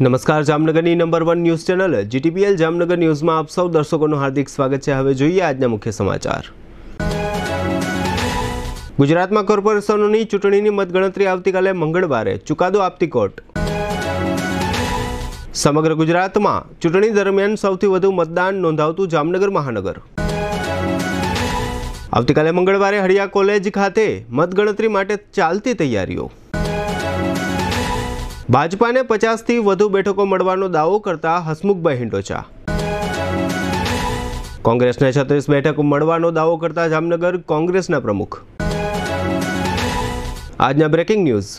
નમસ્કાર, જામનગરની number 1 news channel GTPL Jamnagar ન્યૂઝમાં આપ સૌ દર્શકોનું હાર્દિક સ્વાગત છે। હવે જોઈએ આજના મુખ્ય સમાચાર। ગુજરાતમાં કોર્પોરેશનોની ચૂંટણીની મતગણતરી આવતીકાલે મંગળવારે, ચુકાદો આપતી કોર્ટ। સમગ્ર ગુજરાતમાં ચૂંટણી દરમિયાન સૌથી વધુ મતદાન નોંધાવતું જામનગર મહાનગર। આવતીકાલે મંગળવારે હળિયા કોલેજ ખાતે મતગણતરી માટે ચાલતી તૈયારીઓ। ભાજપાને 50થી વધુ બેઠકો મળવાનો દાવો કરતા હસમુખભાઈ હિંડોચા। કોંગ્રેસને 36 બેઠકો મળવાનો દાવો કરતા જામનગર કોંગ્રેસના પ્રમુખ। આજના બ્રેકિંગ ન્યૂઝ।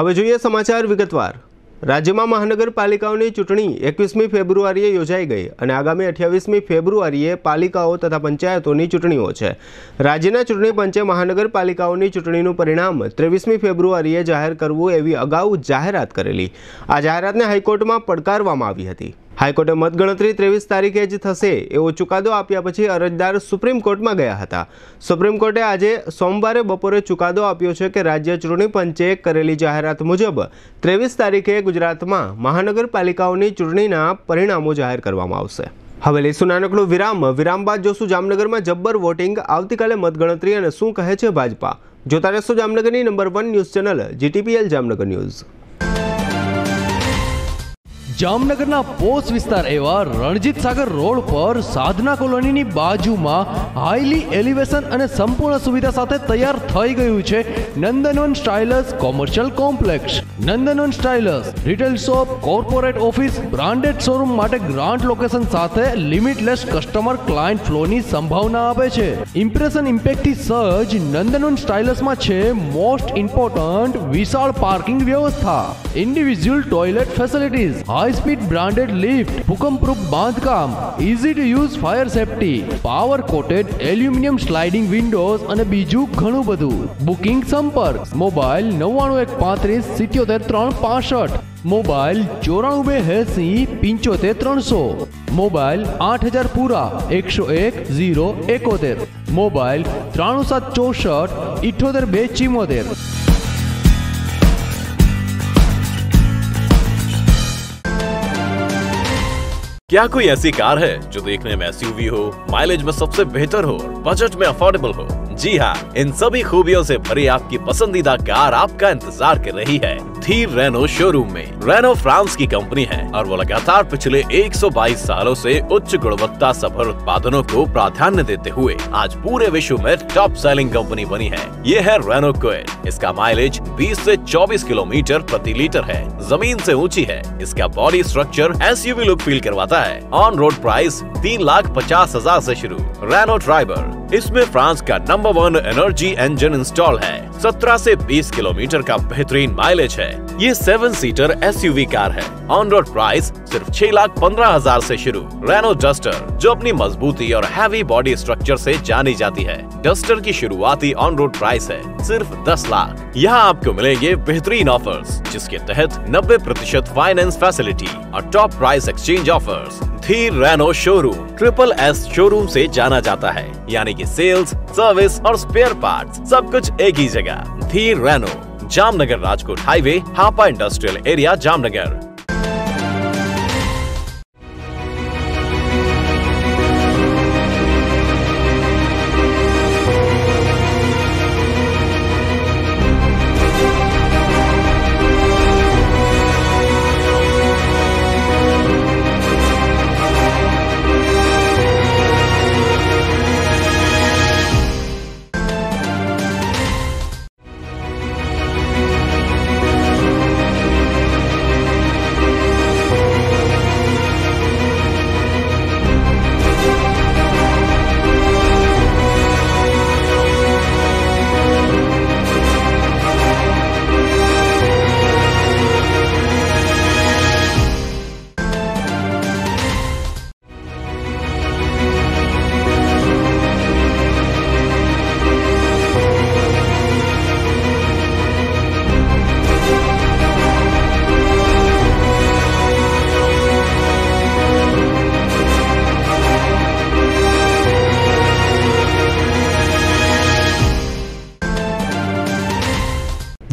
હવે જોઈએ સમાચાર વિગતવાર। રાજ્યમાં મહાનગરપાલિકાઓની ચૂંટણી 21મી ફેબ્રુઆરીએ યોજાઈ ગઈ અને આગામી 28મી ફેબ્રુઆરીએ પાલિકાઓ તથા પંચાયતોની ચૂંટણીઓ છે। રાજ્યના ચૂંટણી પંચે મહાનગરપાલિકાઓની ચૂંટણીનું પરિણામ 23મી ફેબ્રુઆરીએ જાહેર કરવું એવી અગાઉ જાહેરાત કરેલી। આ જાહેરાતને હાઈકોર્ટમાં પડકારવામાં આવી હતી। હાઈકોર્ટે મતગણતરી 23 તારીખે જ થશે એવો ચુકાદો આપ્યા પછી અરજદાર સુપ્રીમ કોર્ટમાં ગયા હતા। સુપ્રીમ કોર્ટે આજે સોમવારે બપોરે ચુકાદો આપ્યો છે કે રાજ્ય ચૂંટણી પંચે કરેલી જાહેરાત મુજબ 23 તારીખે ગુજરાતમાં મહાનગરપાલિકાઓની ચૂંટણીના પરિણામો જાહેર કરવામાં આવશે। હવે લઈશું નાનકડો વિરામ બાદ જોશું જામનગરમાં જબ્બર વોટિંગ। આવતીકાલે મતગણતરી અને શું કહે છે ભાજપા। જોતા રહેશો જામનગરની number 1 news channel GTPL Jamnagar news. જામનગરના પોશ વિસ્તાર એવા રણજીત સાગર રોડ પર સાધના કોલોનીની બાજુમાં હાઈલી એલિવેશન અને સંપૂર્ણ સુવિધા સાથે તૈયાર થઈ ગયું છે Nandanvan Stylers commercial complex. Nandanvan Stylers retail shop, corporate office, branded showroom માટે ગ્રાન્ટ લોકેશન સાથે લિમિટલેસ કસ્ટમર ક્લાયન્ટ ફ્લોની સંભાવના આપે છે। ઇમ્પ્રેશન ઇમ્પેક્ટથી સજ્જ નંદનવન સ્ટાઇલર્સમાં છે મોસ્ટ ઇમ્પોર્ટન્ટ વિશાળ પાર્કિંગ વ્યવસ્થા, individual toilet facilities, high speed branded lift, भूकंप प्रूफ बांधकाम, easy to use fire safety, power coated aluminium sliding windows અને બીજું ઘણું બધું। બુકિંગ સંપર્ક મોબાઈલ 9935 77 365, મોબાઈલ 9480 75 300, મોબાઈલ 8000 પૂરા 101 071, મોબાઈલ 9764 78 274। क्या कोई ऐसी कार है जो देखने में एसयूवी हो, माइलेज में सबसे बेहतर हो, बजट में अफोर्डेबल हो? जी हाँ, इन सभी खूबियों से भरी आपकी पसंदीदा कार आपका इंतजार कर रही है धीर रेनो शोरूम में। रेनो फ्रांस की कंपनी है और वो लगातार पिछले 122 सालों से उच्च गुणवत्ता सफल उत्पादनों को प्राधान्य देते हुए आज पूरे विश्व में टॉप सेलिंग कंपनी बनी है। ये है रेनो क्विड। इसका माइलेज 20 से 24 किलोमीटर प्रति लीटर है, जमीन से ऊंची है। इसका body structure SUV look feel करवाता है। ऑन रोड प्राइस 3,50,000 से शुरू। रेनो ट्राइबर, इसमें फ्रांस का नंबर 1 एनर्जी इंजन इंस्टॉल है। 17 से 20 किलोमीटर का बेहतरीन माइलेज है। ये 7 सीटर एसयूवी कार है। ऑन रोड प्राइस सिर्फ 6,15,000 से शुरू। रेनो डस्टर, जो अपनी मजबूती और हैवी बॉडी स्ट्रक्चर से जानी जाती है। डस्टर की शुरुआती ऑन रोड प्राइस है सिर्फ 10 लाख। यहाँ आपको मिलेंगे बेहतरीन ऑफर्स, जिसके तहत 90% फाइनेंस फैसिलिटी और टॉप प्राइस एक्सचेंज ऑफर्स। धीर रेनो शोरूम SSS शोरूम से जाना जाता है, यानी कि सेल्स, सर्विस और स्पेयर पार्ट्स सब कुछ एक ही जगह। धीर रेनो, जामनगर राजकोट हाईवे, हापा इंडस्ट्रियल एरिया, जामनगर।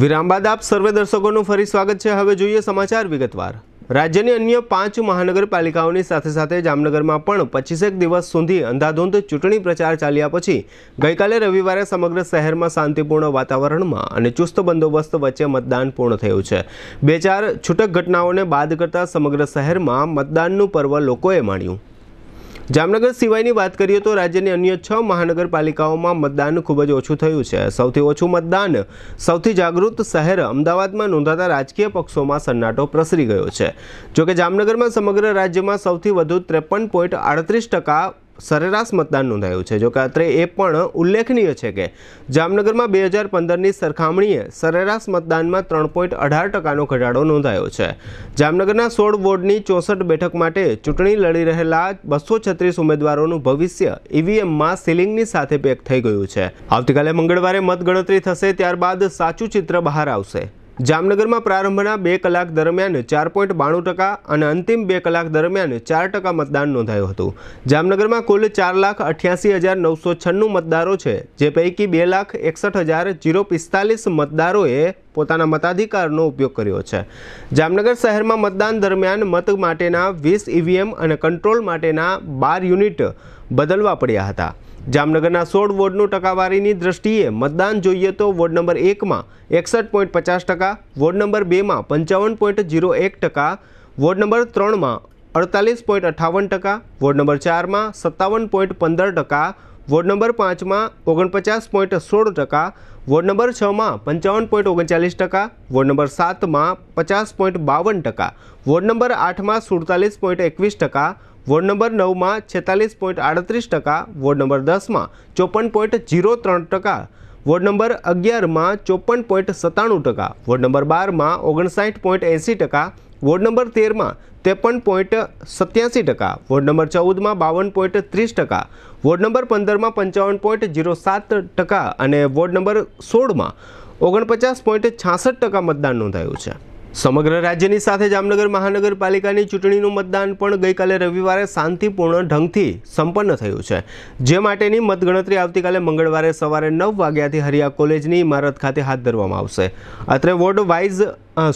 વિરામ બાદ આપ સર્વે દર્શકોનું ફરી સ્વાગત છે। હવે જોઈએ સમાચાર વિગતવાર। રાજ્યની અન્ય 5 મહાનગરપાલિકાઓની સાથે સાથે જામનગરમાં પણ 25 દિવસ સુધી અંધાધૂંધ ચૂંટણી પ્રચાર ચાલ્યા પછી ગઈકાલે રવિવારે સમગ્ર શહેરમાં શાંતિપૂર્ણ વાતાવરણમાં અને ચુસ્ત બંદોબસ્ત વચ્ચે મતદાન પૂર્ણ થયું છે। 2-4 છૂટક ઘટનાઓને બાદ કરતા સમગ્ર શહેરમાં મતદાનનું પર્વ લોકોએ માણ્યું। જામનગર સિવાયની વાત કરીએ તો રાજ્યની અન્ય 6 મહાનગરપાલિકાઓમાં મતદાન ખૂબ જ ઓછું થયું છે। સૌથી ઓછું મતદાન સૌથી જાગૃત શહેર અમદાવાદમાં નોંધાતા રાજકીય પક્ષોમાં સન્નાટો પ્રસરી ગયો છે। જોકે જામનગરમાં સમગ્ર રાજ્યમાં સૌથી વધુ 53.38% સરેરાશ મતદાન નોંધાયું છે। જોકે અત્રે એ પણ ઉલ્લેખનીય છે કે જામનગરમાં 2015ની સરખામણીએ સરેરાશ મતદાનમાં 3.18%નો ઘટાડો નોંધાયો છે। જામનગરના 16 વોર્ડની 64 બેઠક માટે ચૂંટણી લડી રહેલા 236 ઉમેદવારોનું ભવિષ્ય ઈવીએમમાં સીલિંગની સાથે પેક થઈ ગયું છે। આવતીકાલે મંગળવારે મતગણતરી થશે, ત્યારબાદ સાચું ચિત્ર બહાર આવશે। જામનગરમાં પ્રારંભના 2 કલાક દરમિયાન 4.92% અને અંતિમ 2 કલાક દરમિયાન 4% મતદાન નોંધાયું હતું। જામનગરમાં કુલ 4,88,996 મતદારો છે, જે પૈકી 2,61,045 મતદારોએ પોતાના મતાધિકારનો ઉપયોગ કર્યો છે। જામનગર શહેરમાં મતદાન દરમિયાન મત માટેના 20 ઈવીએમ અને કંટ્રોલ માટેના 12 યુનિટ બદલવા પડ્યા હતા। જામનગરના 16 વોર્ડનું ટકાવારીની દ્રષ્ટિએ મતદાન જોઈએ તો વોર્ડ નંબર 1માં 61.50%, વોર્ડ નંબર 2માં 55.01%, વોર્ડ નંબર 3માં 48.58%, વોર્ડ નંબર 4માં 57.15%, વોર્ડ નંબર 5માં 49.16%, વોર્ડ નંબર 6માં 55.39%, વોર્ડ નંબર 7માં 50.52%, વોર્ડ નંબર 8માં 47.21%, વોર્ડ નંબર 9માં 46.38%, વોર્ડ નંબર 10માં 54.03%, વોર્ડ નંબર 11માં 54.97%, વોર્ડ નંબર 12માં 59.80%, વોર્ડ નંબર 13માં 53.87%, વોર્ડ નંબર 14માં 52.30%, વોર્ડ નંબર 15માં 55.07% અને વોર્ડ નંબર 16માં 49.66% મતદાન નોંધાયું છે। સમગ્ર રાજ્યની સાથે જામનગર મહાનગરપાલિકાની ચૂંટણીનું મતદાન પણ ગઈકાલે રવિવારે શાંતિપૂર્ણ ઢંગથી સંપન્ન થયું છે, જે માટેની મતગણતરી આવતીકાલે મંગળવારે સવારે 9 વાગ્યાથી હરિયા કોલેજની ઇમારત ખાતે હાથ ધરવામાં આવશે। અત્રે વોર્ડ વાઇઝ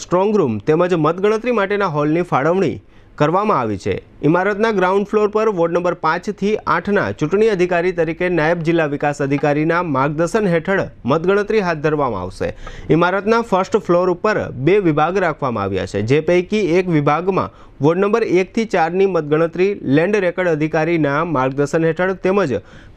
સ્ટ્રોંગ રૂમ તેમજ મતગણતરી માટેના હોલની ફાળવણી કરવામાં આવી છે। ઇમારતના ગ્રાઉન્ડ ફ્લોર પર વોર્ડ નંબર 5 થી 8ના ચૂંટણી અધિકારી તરીકે નાયબ જિલ્લા વિકાસ અધિકારીના માર્ગદર્શન હેઠળ મતગણતરી હાથ ધરવામાં આવશે। ઇમારતના ફર્સ્ટ ફ્લોર ઉપર 2 વિભાગ રાખવામાં આવ્યા છે, જે પૈકી એક વિભાગમાં વોર્ડ નંબર 1 થી 4ની મતગણતરી લેન્ડ રેકર્ડ અધિકારીના માર્ગદર્શન હેઠળ તેમજ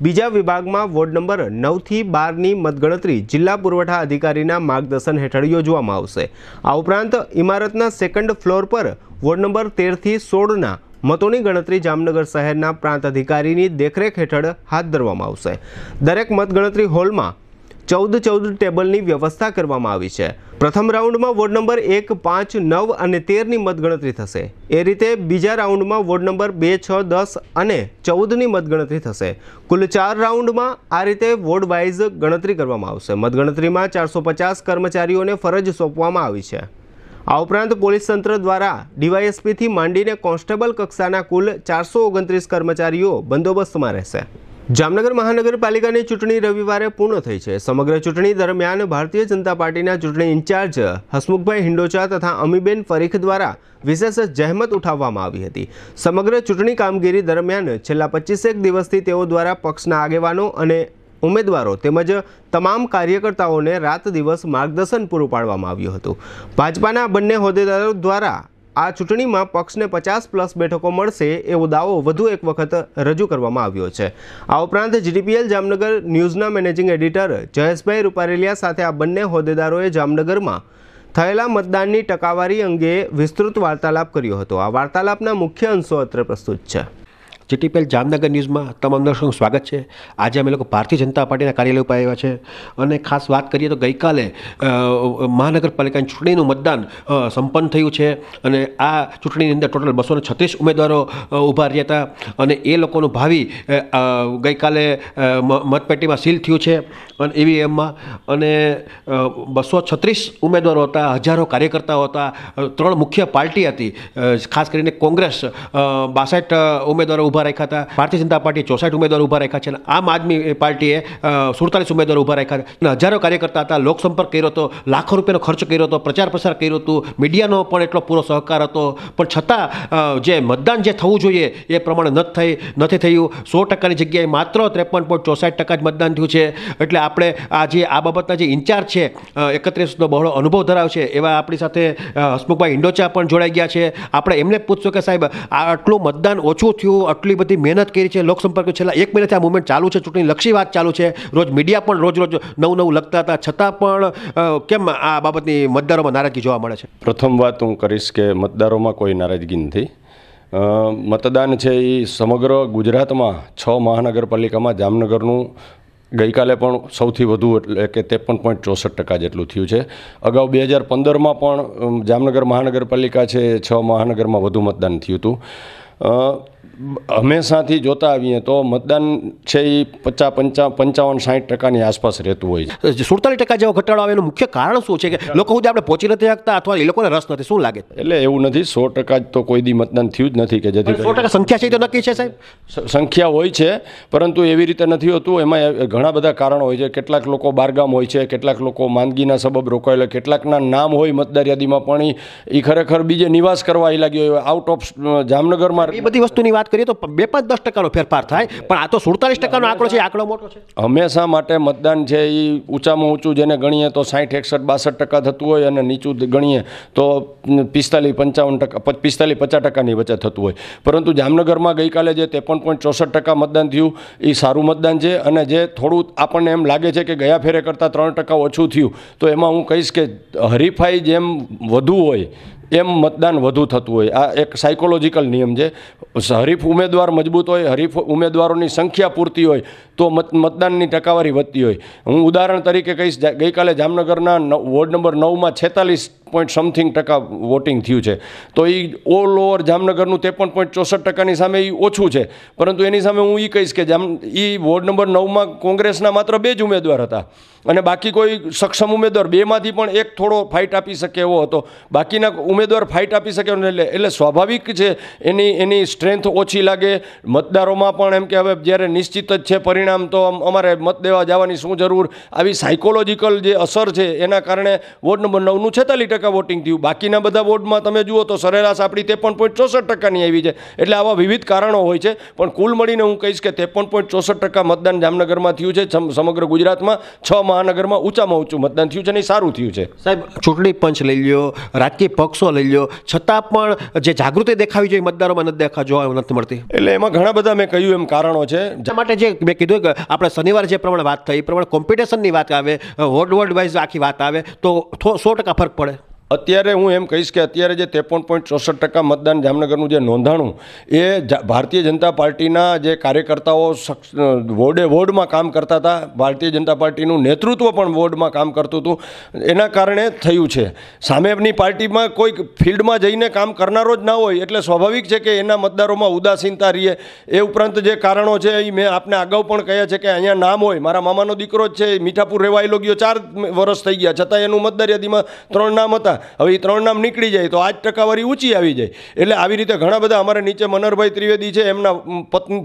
બીજા વિભાગમાં વોર્ડ નંબર 9 થી 12ની મતગણતરી જિલ્લા પુરવઠા અધિકારીના માર્ગદર્શન હેઠળ યોજવામાં આવશે। આ ઉપરાંત ઇમારતના સેકન્ડ ફ્લોર પર વોર્ડ નંબર 13 થી 16ના મતોની ગણતરી જામનગર શહેરના પ્રાંત અધિકારીની દેખરેખ હેઠળ હાથ ધરવામાં આવશે। દરેક મતગણતરી હોલમાં 14 ટેબલની વ્યવસ્થા કરવામાં આવી છે। પ્રથમ રાઉન્ડમાં વોર્ડ નંબર 1, 5, 9 અને 13ની મતગણતરી થશે। એ રીતે બીજા રાઉન્ડમાં વોર્ડ નંબર 2, 6, 10 અને 14ની મતગણતરી થશે। કુલ 4 રાઉન્ડમાં આ રીતે વોર્ડ વાઇઝ ગણતરી કરવામાં આવશે। મતગણતરીમાં 450 કર્મચારીઓને ફરજ સોંપવામાં આવી છે। આ ઉપરાંત પોલીસ તંત્ર દ્વારા ડીવાયએસપીથી માંડીને કોન્સ્ટેબલ કક્ષાના કુલ 429 કર્મચારીઓ બંદોબસ્તમાં રહેશે। જામનગર મહાનગરપાલિકાની ચૂંટણી રવિવારે પૂર્ણ થઈ છે। સમગ્ર ચૂંટણી દરમિયાન ભારતીય જનતા પાર્ટીના ચૂંટણી ઇન્ચાર્જ હસમુખભાઈ હિંડોચા તથા અમીબેન પરીખ દ્વારા વિશેષ જહેમત ઉઠાવવામાં આવી હતી। સમગ્ર ચૂંટણી કામગીરી દરમિયાન છેલ્લા 25 દિવસથી તેઓ દ્વારા પક્ષના આગેવાનો અને ઉમેદવારો તેમજ તમામ કાર્યકર્તાઓને રાત દિવસ માર્ગદર્શન પૂરું પાડવામાં આવ્યું હતું। ભાજપાના બંને હોદ્દેદારો દ્વારા આ ચૂંટણીમાં પક્ષને 50+ બેઠકો મળશે એવો દાવો વધુ એક વખત રજૂ કરવામાં આવ્યો છે। આ ઉપરાંત જીટીપીએલ જામનગર ન્યૂઝના મેનેજિંગ એડિટર જયેશભાઈ રૂપારેલિયા સાથે આ બંને હોદ્દેદારોએ જામનગરમાં થયેલા મતદાનની ટકાવારી અંગે વિસ્તૃત વાર્તાલાપ કર્યો હતો। આ વાર્તાલાપના મુખ્ય અંશો અત્રે પ્રસ્તુત છે। જીટીપીએલ જામનગર ન્યૂઝમાં તમામ દર્શકોનું સ્વાગત છે। આજે અમે લોકો ભારતીય જનતા પાર્ટીના કાર્યાલય ઉપર આવ્યા છે અને ખાસ વાત કરીએ તો ગઈકાલે મહાનગરપાલિકાની ચૂંટણીનું મતદાન સંપન્ન થયું છે અને આ ચૂંટણીની અંદર ટોટલ 236 ઉમેદવારો ઊભા રહ્યા હતા અને એ લોકોનું ભાવિ ગઈકાલે મતપેટીમાં સીલ થયું છે અને ઈવીએમમાં અને 236 ઉમેદવારો હતા, હજારો કાર્યકર્તાઓ હતા, 3 મુખ્ય પાર્ટી હતી, ખાસ કરીને કોંગ્રેસ 62 ઉમેદવારો ઊભા રાખ્યા હતા, ભારતીય જનતા પાર્ટીએ 64 ઉમેદવાર ઊભા રાખ્યા છે, અને આમ આદમી પાર્ટીએ 47 ઉમેદવાર ઊભા રાખ્યા હતા, અને હજારો કાર્યકર્તા હતા, લોકસંપર્ક કર્યો હતો, લાખો રૂપિયાનો ખર્ચ કર્યો હતો, પ્રચાર પ્રસાર કર્યો હતો, મીડિયાનો પણ એટલો પૂરો સહકાર હતો, પણ છતાં જે મતદાન જે થવું જોઈએ એ પ્રમાણે નથી થયું. 100%ની જગ્યાએ માત્ર 53.64% જ મતદાન થયું છે. એટલે આપણે આ બાબતના જે ઇન્ચાર્જ છે 31નો બહોળો અનુભવ ધરાવે છે એવા આપણી સાથે હસમુખભાઈ ઇન્ડોચા પણ જોડાઈ ગયા છે. આપણે એમને પૂછશું કે સાહેબ આટલું મતદાન ઓછું થયું, આટલી બધી મહેનત કરી છે, લોકસંપર્ક છેલ્લા 1 મહિનાથી આ મુવમેન્ટ ચાલુ છે, ચૂંટણી લક્ષી વાત ચાલુ છે, રોજ મીડિયા પણ રોજ નવું લખતા હતા, છતાં પણ કેમ આ બાબતની મતદારોમાં નારાજગી જોવા મળે છે? પ્રથમ વાત હું કરીશ કે મતદારોમાં કોઈ નારાજગી નથી. મતદાન છે એ સમગ્ર ગુજરાતમાં 6 મહાનગરપાલિકામાં જામનગરનું ગઈકાલે પણ સૌથી વધુ એટલે કે 53.64% જેટલું થયું છે. અગાઉ 2015માં પણ જામનગર મહાનગરપાલિકા છે 6 મહાનગરમાં વધુ મતદાન થયું હતું. હંમેશાથી જોતા આવીએ તો મતદાન છે એ 55-60%ની આસપાસ રહેતું હોય છે. 47% જેવો ઘટાડો આવે એનું મુખ્ય કારણ શું છે? કે લોકો સુધી આપણે પહોંચી નથી શકતા અથવા એ લોકોને રસ નથી, શું લાગે? એટલે એવું નથી, 100% જ તો કોઈ દી મતદાન થયું જ નથી કે જેથી 100% સંખ્યા છે તો નક્કી છે સાહેબ? સંખ્યા હોય છે પરંતુ એવી રીતે નથી હોતું. એમાં ઘણા બધા કારણો હોય છે. કેટલાક લોકો બારગામ હોય છે, કેટલાક લોકો માંદગીના સબબ રોકાયેલા, કેટલાકના નામ હોય મતદાર યાદીમાં પણ એ ખરેખર બીજે નિવાસ કરવા આવી લાગ્યો હોય આઉટ ઓફ જામનગરમાં. એ બધી વસ્તુની વાત કરીએ તો 2-10% ફેરફાર થાય, પણ આ તો 47% આંકડો છે, આંકડો મોટો છે. હંમેશા માટે મતદાન છે એ ઊંચામાં ઊંચું જેને ગણીએ તો 60-61-62% થતું હોય, અને નીચું ગણીએ તો 45-50%ની વચ્ચે થતું હોય. પરંતુ જામનગરમાં ગઈકાલે જે 53.64% મતદાન થયું એ સારું મતદાન છે. અને જે થોડું આપણને એમ લાગે છે કે ગયા ફેરે કરતાં 3% ઓછું થયું, તો એમાં હું કહીશ કે હરીફાઈ જેમ વધુ હોય એમ મતદાન વધુ થતું હોય. આ એક સાયકોલોજીકલ નિયમ છે. હરીફ ઉમેદવાર મજબૂત હોય, હરીફ ઉમેદવારોની સંખ્યા પૂરતી હોય તો મતદાનની ટકાવારી વધતી હોય. હું ઉદાહરણ તરીકે કહીશ, ગઈકાલે જામનગરના વોર્ડ નંબર 9માં 46.something% વોટિંગ થયું છે. તો એ ઓલ ઓવર જામનગરનું 53.64%ની સામે એ ઓછું છે. પરંતુ એની સામે હું એ કહીશ કે એ વોર્ડ નંબર 9માં કોંગ્રેસના માત્ર 2 જ ઉમેદવાર હતા, અને બાકી કોઈ સક્ષમ ઉમેદવાર 2માંથી પણ એક થોડો ફાઇટ આપી શકે એવો હતો, બાકીના ઉમેદવાર ફાઇટ આપી શકે એટલે સ્વાભાવિક છે એની સ્ટ્રેન્થ ઓછી લાગે મતદારોમાં પણ. એમ કે હવે જ્યારે નિશ્ચિત જ છે પરિણામ તો અમારે મત દેવા જવાની શું જરૂર, આવી સાયકોલોજીકલ જે અસર છે એના કારણે વોર્ડ નંબર 9નું 46% વોટિંગ થયું. બાકીના બધા વોર્ડમાં તમે જુઓ તો સરેરાશ આપણી 53.64%ની આવી છે. એટલે આવા વિવિધ કારણો હોય છે, પણ કુલ મળીને હું કહીશ કે 53.64% મતદાન જામનગરમાં થયું છે. સમગ્ર ગુજરાતમાં 6 મહાનગરમાં ઊંચામાં ઊંચું મતદાન થયું છે અને સારું થયું છે. સાહેબ, ચૂંટણી પંચ લઈ લ્યો, રાજકીય પક્ષો લઈ લ્યો, છતાં પણ જે જાગૃતિ દેખાવી જોઈએ મતદારોમાં જોવા નથી મળતી. એટલે એમાં ઘણા બધા મેં કહ્યું એમ કારણો છે. એટલા માટે જે મેં કીધું કે આપણે શનિવારે જે પ્રમાણે વાત થઈ એ પ્રમાણે કોમ્પિટિશનની વાત આવે, વોર્ડ વાઇઝ આખી વાત આવે તો 100% ફરક પડે. અત્યારે હું એમ કહીશ કે અત્યારે જે 53.64% મતદાન જામનગરનું જે નોંધાણું એ ભારતીય જનતા પાર્ટીના જે કાર્યકર્તાઓ વોર્ડમાં કામ કરતા હતા, ભારતીય જનતા પાર્ટીનું નેતૃત્વ પણ વોર્ડમાં કામ કરતું હતું, એના કારણે થયું છે. સામેની પાર્ટીમાં કોઈ ફિલ્ડમાં જઈને કામ કરનારો જ ના હોય એટલે સ્વાભાવિક છે કે એના મતદારોમાં ઉદાસીનતા રહીએ. એ ઉપરાંત જે કારણો છે એ મેં આપને અગાઉ પણ કહ્યા છે કે અહીંયા નામ હોય, મારા મામાનો દીકરો જ છે, મીઠાપુર રહેવાયેલો ગયો, 4 વર્ષ થઈ ગયા, છતાં એનું મતદાર યાદીમાં 3 નામ હતા. હવે એ 3 નામ નીકળી જાય તો આ જ ટકાવારી ઊંચી આવી જાય. એટલે આવી રીતે ઘણા બધા અમારે નીચે મનહરભાઈ ત્રિવેદી છે, એમના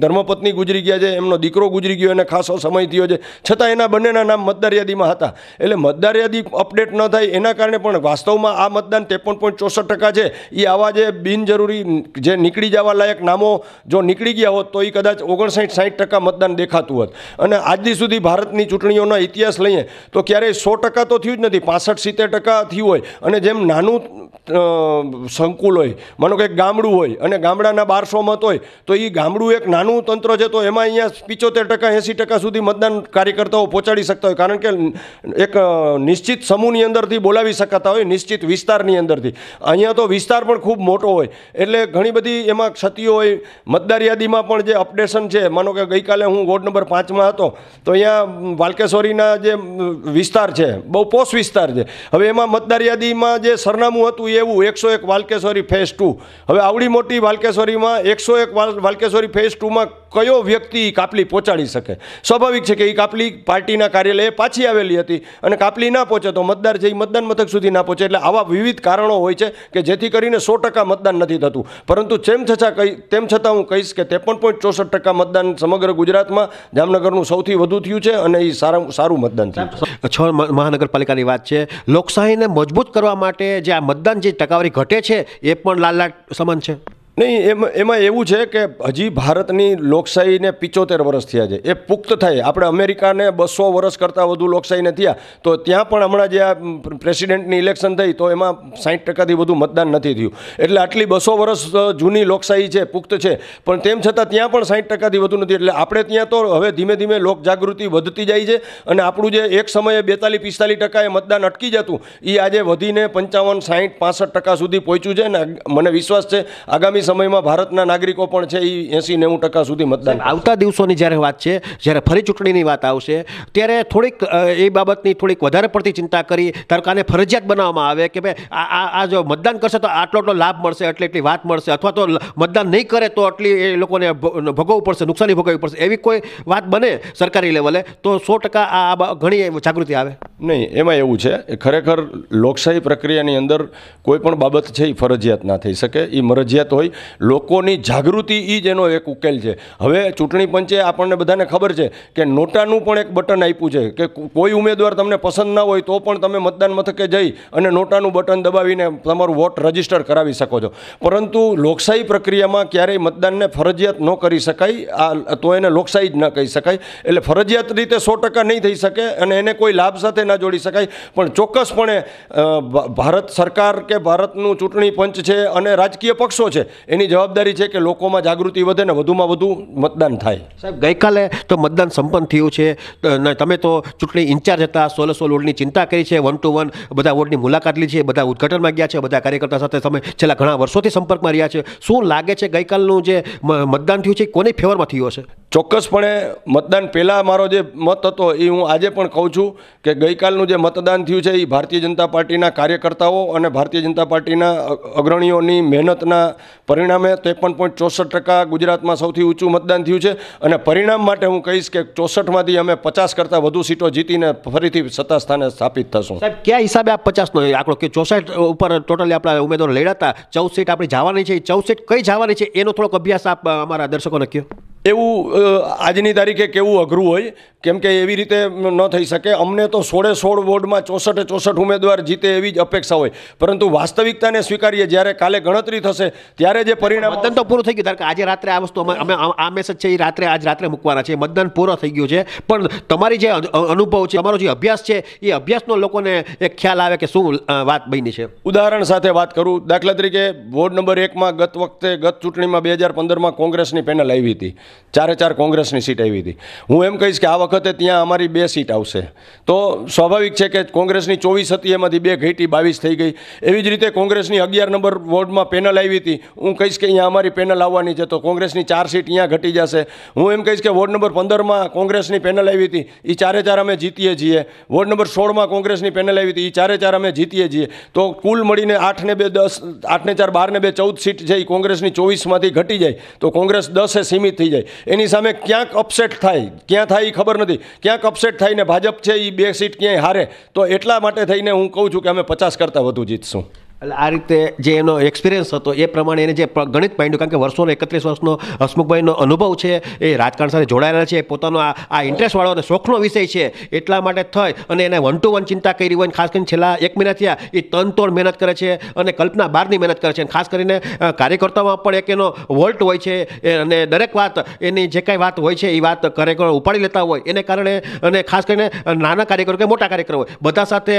ધર્મપત્ની ગુજરી ગયા છે, એમનો દીકરો ગુજરી ગયો, એને ખાસો સમય થયો છે, છતાં એના બંનેના નામ મતદાર યાદીમાં હતા. એટલે મતદાર યાદી અપડેટ ન થાય એના કારણે પણ વાસ્તવમાં આ મતદાન 53.64% છે એ આવા જે બિનજરૂરી જે નીકળી જવા લાયક નામો જો નીકળી ગયા હોત તો એ કદાચ 59-60% મતદાન દેખાતું હોત. અને આજથી સુધી ભારતની ચૂંટણીઓનો ઇતિહાસ લઈએ તો ક્યારેય 100% તો થયું જ નથી, 65-70% થયું હોય. અને જેમ નાનું સંકુલ હોય, માનો કે એક ગામડું હોય અને ગામડાના 1200 મત હોય તો એ ગામડું એક નાનું તંત્ર છે, તો એમાં અહીંયા 75-80% સુધી મતદાન કાર્યકર્તાઓ પહોંચાડી શકતા હોય, કારણ કે એક નિશ્ચિત સમૂહની અંદરથી બોલાવી શકાતા હોય, નિશ્ચિત વિસ્તારની અંદરથી. અહીંયા તો વિસ્તાર પણ ખૂબ મોટો હોય એટલે ઘણી બધી એમાં ક્ષતિઓ હોય. મતદાર યાદીમાં પણ જે અપડેશન છે, માનો કે ગઈકાલે હું વોર્ડ નંબર 5માં હતો તો અહીંયા વાલકેશ્વરીના જે વિસ્તાર છે બહુ પોશ વિસ્તાર છે. હવે એમાં મતદાર યાદીમાં જે સરનામું હતું એવું 101 વાલકેશ્વરી ફેઝ 2. હવે આવડી મોટી વાલકેશ્વરીમાં 101 વાલકેશ્વરી ફેઝ 2માં કયો વ્યક્તિ એ કાપલી પહોંચાડી શકે. સ્વાભાવિક છે કે એ કાપલી પાર્ટીના કાર્યાલયે પાછી આવેલી હતી અને કાપલી ના પહોંચે તો મતદાર છે એ મતદાન મથક સુધી ના પહોંચે. એટલે આવા વિવિધ કારણો હોય છે કે જેથી કરીને 100% મતદાન નથી થતું. પરંતુ તેમ છતાં હું કહીશ કે 53.64% મતદાન સમગ્ર ગુજરાતમાં જામનગરનું સૌથી વધુ થયું છે અને એ સારું મતદાન થયું છે. 6 મહાનગરપાલિકાની વાત છે. લોકશાહીને મજબૂત કરવા માટે જે આ મતદાન જે ટકાવારી ઘટે છે એ પણ લાલાટ સમાન છે. નહીં, એમાં એવું છે કે હજી ભારતની લોકશાહીને 75 વર્ષ થયા છે. એ પુખ્ત થાય. આપણે અમેરિકાને 200 વર્ષ કરતાં વધુ લોકશાહીને થયા તો ત્યાં પણ હમણાં જે આ પ્રેસિડેન્ટની ઇલેક્શન થઈ તો એમાં 60%થી વધુ મતદાન નથી થયું. એટલે આટલી 200 વર્ષ જૂની લોકશાહી છે, પુખ્ત છે, પણ તેમ છતાં ત્યાં પણ 60%થી વધુ નથી. એટલે આપણે ત્યાં તો હવે ધીમે ધીમે લોકજાગૃતિ વધતી જાય છે અને આપણું જે એક સમયે 42-45% મતદાન અટકી જતું એ આજે વધીને 55, 60, 65% સુધી પહોંચ્યું છે. અને મને વિશ્વાસ છે આગામી સમયમાં ભારતના નાગરિકો પણ છે એ 80-90% સુધી મતદાન. આવતા દિવસોની જ્યારે વાત છે, જ્યારે ફરી ચૂંટણીની વાત આવશે ત્યારે થોડીક એ બાબતની થોડીક વધારે પડતી ચિંતા કરી ધારો કે આને ફરજિયાત બનાવવામાં આવે કે ભાઈ આ જો મતદાન કરશે તો આટલો લાભ મળશે, એટલી વાત મળશે, અથવા તો મતદાન નહીં કરે તો આટલી એ લોકોને ભોગવવું પડશે, નુકસાની ભોગવવી પડશે, એવી કોઈ વાત બને સરકારી લેવલે તો 100% આ ઘણી જાગૃતિ આવે. નહીં, એમાં એવું છે ખરેખર લોકશાહી પ્રક્રિયાની અંદર કોઈ પણ બાબત છે એ ફરજિયાત ના થઈ શકે. એ મરજિયાત હોય. લોકોની જાગૃતિ એ જ એનો એક ઉકેલ છે. હવે ચૂંટણી પંચે આપણને બધાને ખબર છે કે નોટાનું પણ એક બટન આપ્યું છે કે કોઈ ઉમેદવાર તમને પસંદ ના હોય તો પણ તમે મતદાન મથકે જઈ અને નોટાનું બટન દબાવીને તમારું વોટ રજીસ્ટર કરાવી શકો છો. પરંતુ લોકશાહી પ્રક્રિયામાં ક્યારેય મતદાનને ફરજિયાત ન કરી શકાય, તો એને લોકશાહી જ ન કહી શકાય. એટલે ફરજિયાત રીતે 100% નહીં થઈ શકે અને એને કોઈ લાભ સાથે ના જોડી શકાય. પણ ચોક્કસપણે ભારત સરકાર કે ભારતનું ચૂંટણી પંચ છે અને રાજકીય પક્ષો છે એની જવાબદારી છે કે લોકોમાં જાગૃતિ વધે ને વધુમાં વધુ મતદાન થાય. સાહેબ, ગઈકાલે તો મતદાન સંપન્ન થયું છે. તમે તો ચૂંટણી ઇન્ચાર્જ હતા, 16 વોર્ડની ચિંતા કરી છે, 1 to 1 બધા વોર્ડની મુલાકાત લીધી છે, બધા ઉદ્ઘાટનમાં ગયા છે, બધા કાર્યકર્તા સાથે તમે છેલ્લા ઘણા વર્ષોથી સંપર્કમાં રહ્યા છે. શું લાગે છે ગઈકાલનું જે મતદાન થયું છે કોની ફેવરમાં થયું હશે? ચોક્કસપણે મતદાન પહેલાં મારો જે મત હતો એ હું આજે પણ કહું છું કે ગઈકાલનું જે મતદાન થયું છે એ ભારતીય જનતા પાર્ટીના કાર્યકર્તાઓ અને ભારતીય જનતા પાર્ટીના અગ્રણીઓની મહેનતના પરિણામે 53.64% ગુજરાતમાં સૌથી ઊંચું મતદાન થયું છે. અને પરિણામ માટે હું કહીશ કે 64માંથી અમે 50 કરતાં વધુ સીટો જીતીને ફરીથી સત્તા સ્થાને સ્થાપિત થશું. સાહેબ, કયા હિસાબે આ 50નો આંકડો કે 64 ઉપર ટોટલી આપણા ઉમેદવારો લડ્યા હતા, 14 સીટ આપણી જવાની છે, 14 સીટ કઈ જવાની છે એનો થોડોક અભ્યાસ આપ અમારા દર્શકોને કહો. એવું આજની તારીખે કેવું અઘરું હોય, કેમ કે એવી રીતે ન થઈ શકે. અમને તો 16 વોર્ડમાં 64 ઉમેદવાર જીતે એવી જ અપેક્ષા હોય, પરંતુ વાસ્તવિકતાને સ્વીકારીએ. જ્યારે કાલે ગણતરી થશે ત્યારે જે પરિણામ મતદાન તો પૂરું થઈ ગયું. કારણ કે આજે રાત્રે આ વસ્તુ અમે આ મેસેજ છે એ આજ રાત્રે મૂકવાના છે. મતદાન પૂરો થઈ ગયું છે, પણ તમારી જે અનુભવ છે, તમારો જે અભ્યાસ છે એ અભ્યાસનો લોકોને એક ખ્યાલ આવે કે શું વાત બની છે. ઉદાહરણ સાથે વાત કરું. દાખલા તરીકે વોર્ડ નંબર 1માં ગત ચૂંટણીમાં 2015માં કોંગ્રેસની પેનલ આવી હતી, 4 કોંગ્રેસની સીટ આવી હતી. હું એમ કહીશ કે આ વખતે ત્યાં અમારી 2 સીટ આવશે. તો સ્વાભાવિક છે કે કોંગ્રેસની 24 હતી એમાંથી 2 ઘટી 22 થઈ ગઈ. એવી જ રીતે કોંગ્રેસની 11 નંબર વોર્ડમાં પેનલ આવી હતી. હું કહીશ કે અહીંયા અમારી પેનલ આવવાની છે તો કોંગ્રેસની 4 સીટ અહીંયા ઘટી જશે. હું એમ કહીશ કે વોર્ડ નંબર 15માં કોંગ્રેસની પેનલ આવી હતી, એ 4 અમે જીતીએ છીએ. વોર્ડ નંબર 16માં કોંગ્રેસની પેનલ આવી હતી, એ 4 અમે જીતીએ છીએ. તો કુલ મળીને 8 ને 2 10, 8 ને 4 12 ને 2 14 સીટ છે એ કોંગ્રેસની 24માંથી ઘટી જાય તો કોંગ્રેસ 10 સીમિત થઈ જાય. એની સામે ક્યાંક અપસેટ થાય, ક્યાં થાય એ ખબર નથી, ક્યાંક અપસેટ થઈને ભાજપ છે એ 2 સીટ ક્યાંય હારે. તો એટલા માટે થઈને હું કહું છું કે અમે 50 કરતાં વધુ જીતશું. એટલે આ રીતે જે એનો એક્સપિરિયન્સ હતો એ પ્રમાણે એને જે ગણિત માંડ્યું, કારણ કે વર્ષોનો 31 વર્ષનો હસમુખભાઈનો અનુભવ છે, એ રાજકારણ સાથે જોડાયેલા છે, પોતાનો આ ઇન્ટરેસ્ટવાળો અને શોખનો વિષય છે, એટલા માટે થઈ અને એને 1 to 1 ચિંતા કરી હોય. ખાસ કરીને છેલ્લા 1 મહિના થયા એ તનતોડ મહેનત કરે છે અને કલ્પના બહારની મહેનત કરે છે. ખાસ કરીને કાર્યકર્તાઓમાં પણ એક એનો વોલ્ટ હોય છે અને દરેક વાત એની જે કાંઈ વાત હોય છે એ વાત કાર્યકરો ઉપાડી લેતા હોય. એને કારણે અને ખાસ કરીને નાના કાર્યકરો કે મોટા કાર્યકરો હોય બધા સાથે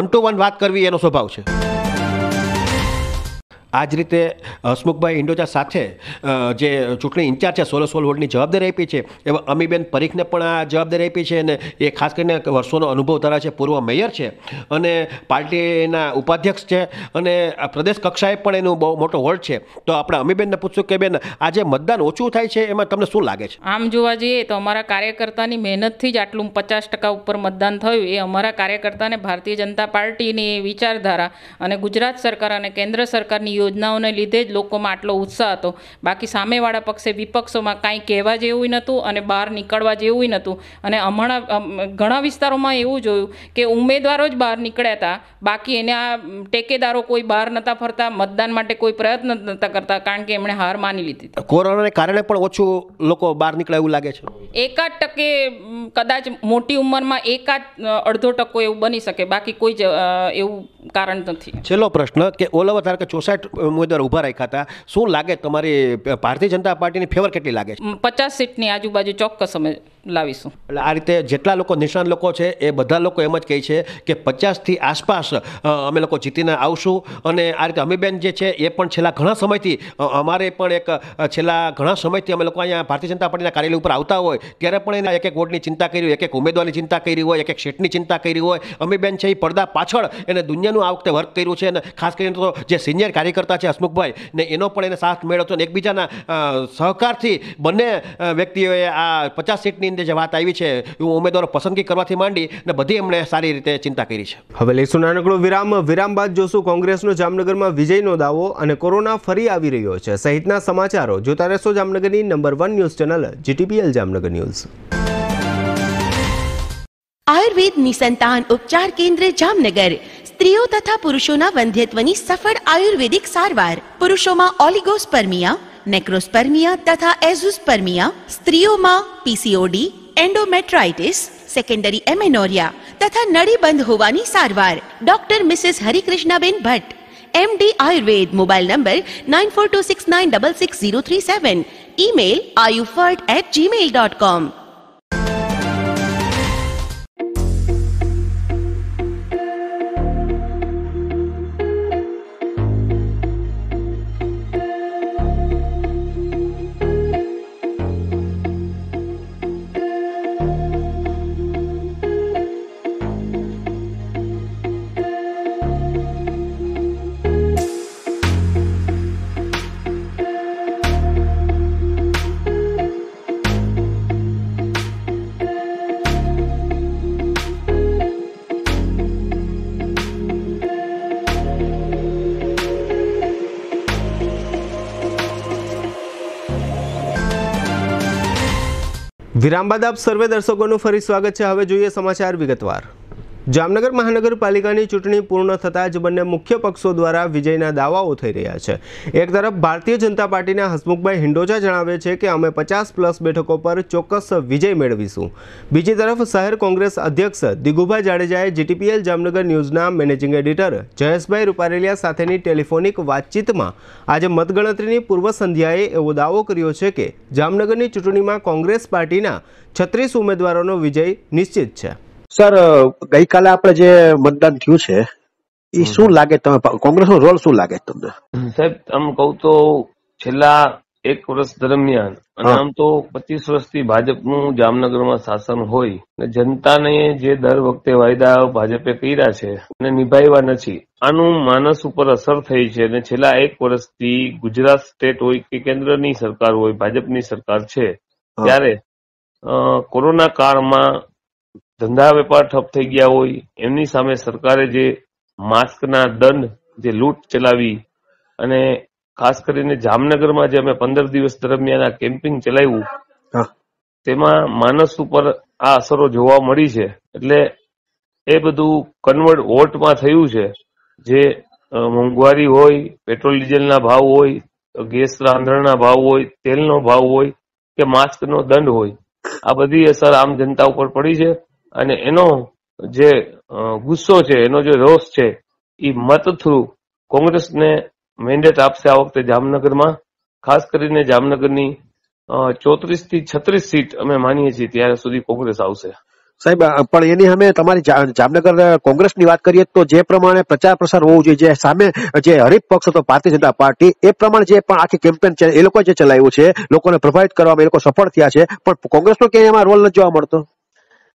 1 to 1 વાત કરવી એનો સ્વભાવ છે. આ જ રીતે હસમુખભાઈ ઇન્ડોજા સાથે જે ચૂંટણી ઇન્ચાર્જ છે 16 વોર્ડની જવાબદારી આપી છે એવા અમીબેન પરીખને પણ આ જવાબદારી આપી છે. અને એ ખાસ કરીને વર્ષોનો અનુભવ ધરાવે છે, પૂર્વ મેયર છે અને પાર્ટીના ઉપાધ્યક્ષ છે અને પ્રદેશ કક્ષાએ પણ એનું બહુ મોટો હોલ્ડ છે. તો આપણે અમીબેનને પૂછશું કે બેન, આજે મતદાન ઓછું થાય છે એમાં તમને શું લાગે છે? આમ જોવા જઈએ તો અમારા કાર્યકર્તાની મહેનતથી જ આટલું 50% ઉપર મતદાન થયું. એ અમારા કાર્યકર્તાને ભારતીય જનતા પાર્ટીની વિચારધારા અને ગુજરાત સરકાર અને કેન્દ્ર સરકારની યોજનાઓને લીધે જ લોકોમાં આટલો ઉત્સાહ હતો. બાકી સામેવાળા પક્ષે વિપક્ષોમાં કાંઈ કહેવા જેવું નહોતું અને બહાર નીકળવા જેવું નહોતું. અને હમણાં ઘણા વિસ્તારોમાં એવું જોયું કે ઉમેદવારો જ બહાર નીકળ્યા હતા, બાકી એના ટેકેદારો કોઈ બહાર નહોતા ફરતા, મતદાન માટે કોઈ પ્રયત્ન નહોતા કરતા, કારણ કે એમણે હાર માની લીધી હતી. કોરોનાને કારણે પણ ઓછું લોકો બહાર નીકળે એવું લાગે છે. 1% કદાચ મોટી ઉંમરમાં 1-2% એવું બની શકે, બાકી કોઈ જ એવું કારણ નથી. છેલ્લો પ્રશ્ન કે ઓલ ઓવર ધારો કે 64 ઉમેદવાર ઊભા રાખ્યા હતા, શું લાગે તમારી ભારતીય જનતા પાર્ટીની ફેવર કેટલી લાગે છે? 50 સીટની આજુબાજુ ચોક્કસ અમે લાવીશું. એટલે આ રીતે જેટલા લોકો નિષ્ણાત લોકો છે એ બધા લોકો એમ જ કહે છે કે 50થી આસપાસ અમે લોકો જીતીને આવશું. અને આ રીતે અમીબેન જે છે એ પણ છેલ્લા ઘણા સમયથી અમારે પણ છેલ્લા ઘણા સમયથી અમે લોકો અહીંયા ભારતીય જનતા પાર્ટીના કાર્યાલય ઉપર આવતા હોય ત્યારે પણ એના એક વોર્ડની ચિંતા કરી હોય, એક ઉમેદવારની ચિંતા કરી હોય, એક સીટની ચિંતા કરી હોય. અમીબેન છે એ પડદા પાછળ એને દુનિયાનું આ વખતે વર્ક કર્યું છે. અને ખાસ કરીને તો જે સિનિયર કાર્યકર્તા છે હસમુખભાઈ ને એનો પણ એને સાથ મળ્યો હતો. અને એકબીજાના સહકારથી બંને વ્યક્તિઓએ આ 50 સીટની અંદર જે વાત આવી છે એવું ઉમેદવારો પસંદગી કરવાથી માંડી ને બધી એમણે સારી રીતે ચિંતા કરી છે. હવે લઈશું નાનકડો વિરામ બાદ જોશું કોંગ્રેસનો જામનગરમાં વિજયનો દાવો અને કોરોના ફરી આવી રહ્યો છે સહિતના સમાચારો. જોતા રહેશો જામનગરની number 1 news channel GTPL Jamnagar news. Ayurveda નિસંતાન ઉપચાર કેન્દ્ર જામનગર સ્ત્રીઓ તથા પુરુષોના વંધ્યત્વની સફળ આયુર્વેદિક સારવાર. પુરુષોમાં ઓલિગોસ્પર્મિયા, નેક્રોસ્પર્મિયા તથા એઝોસ્પર્મિયા, સ્ત્રીઓમાં PCOD, એન્ડોમેટ્રાઇટિસ, સેકન્ડરી એમેનોરિયા તથા નળીબંધ હોવાની સારવાર. Doctor Mrs Harikrishnaben Bhatt, MD Ayurveda. Mobile number 9426966037. Email ayurved@gmail.com. વિરામ બાદ આપ સર્વે દર્શકોનું ફરી સ્વાગત છે. હવે જોઈએ સમાચાર વિગતવાર. જામનગર મહાનગરપાલિકાની ચૂંટણી પૂર્ણ થતાં જ બંને મુખ્ય પક્ષો દ્વારા વિજયના દાવાઓ થઈ રહ્યા છે. એક તરફ ભારતીય જનતા પાર્ટીના હસમુખભાઈ હિંડોજા જણાવે છે કે અમે 50+ બેઠકો પર ચોક્કસ વિજય મેળવીશું. બીજી તરફ શહેર કોંગ્રેસ અધ્યક્ષ દિગુભાઈ જાડેજાએ GTPL જામનગર ન્યૂઝના મેનેજિંગ એડિટર જયેશભાઈ રૂપારેલિયા સાથેની ટેલિફોનિક વાતચીતમાં આજે મતગણતરીની પૂર્વ સંધ્યાએ એવો દાવો કર્યો છે કે જામનગરની ચૂંટણીમાં કોંગ્રેસ પાર્ટીના 36 ઉમેદવારોનો વિજય નિશ્ચિત છે. સર, ગઈકાલે આપણે જે મતદાન થયું છે એ શું લાગે તમે કોંગ્રેસનો રોલ શું લાગે તમને? સાહેબ, આમ કહું તો છેલ્લા 1 વર્ષ દરમિયાન અને આમ તો 25 વર્ષથી ભાજપનું જામનગરમાં શાસન હોય અને જનતાને જે દર વખતે વાયદા ભાજપે કર્યા છે અને નિભાવ્યા નથી, આનું માનસ ઉપર અસર થઈ છે. અને છેલ્લા 1 વર્ષથી ગુજરાત સ્ટેટ હોય કે કેન્દ્રની સરકાર હોય, ભાજપની સરકાર છે, ત્યારે કોરોના કાળમાં ધંધા વેપાર ઠપ થઈ ગયા હોય, એમની સામે સરકારે જે માસ્કના દંડ, જે લૂંટ ચલાવી અને ખાસ કરીને જામનગરમાં જે અમે 15 દિવસ દરમિયાન આ કેમ્પિંગ ચલાવ્યું તેમાં માનસ ઉપર આ અસરો જોવા મળી છે. એટલે એ બધું કન્વર્ટ વોટમાં થયું છે. જે મોંઘવારી હોય, પેટ્રોલ ડીઝલના ભાવ હોય, ગેસ રાંધણના ભાવ હોય, તેલનો ભાવ હોય કે માસ્કનો દંડ હોય, આ બધી અસર આમ જનતા ઉપર પડી છે. અને એનો જે ગુસ્સો છે, એનો જે રોષ છે, એ મત થ્રુ કોંગ્રેસને મેન્ડેટ આપશે આ વખતે જામનગરમાં. ખાસ કરીને જામનગરની 34 થી 36 સીટ અમે માનીએ છીએ ત્યાં સુધી કોંગ્રેસ આવશે. સાહેબ, પણ એની સામે તમારી જામનગર કોંગ્રેસની વાત કરીએ તો જે પ્રમાણે પ્રચાર પ્રસાર હોવું જોઈએ, જે સામે જે હરીફ પક્ષ હતો ભારતીય જનતા પાર્ટી, એ પ્રમાણે જે પણ આખી કેમ્પેન છે એ લોકો જે ચલાવ્યું છે, લોકોને પ્રભાવિત કરવામાં એ લોકો સફળ થયા છે, પણ કોંગ્રેસનો ક્યાંય એમાં રોલ નથી જોવા મળતો.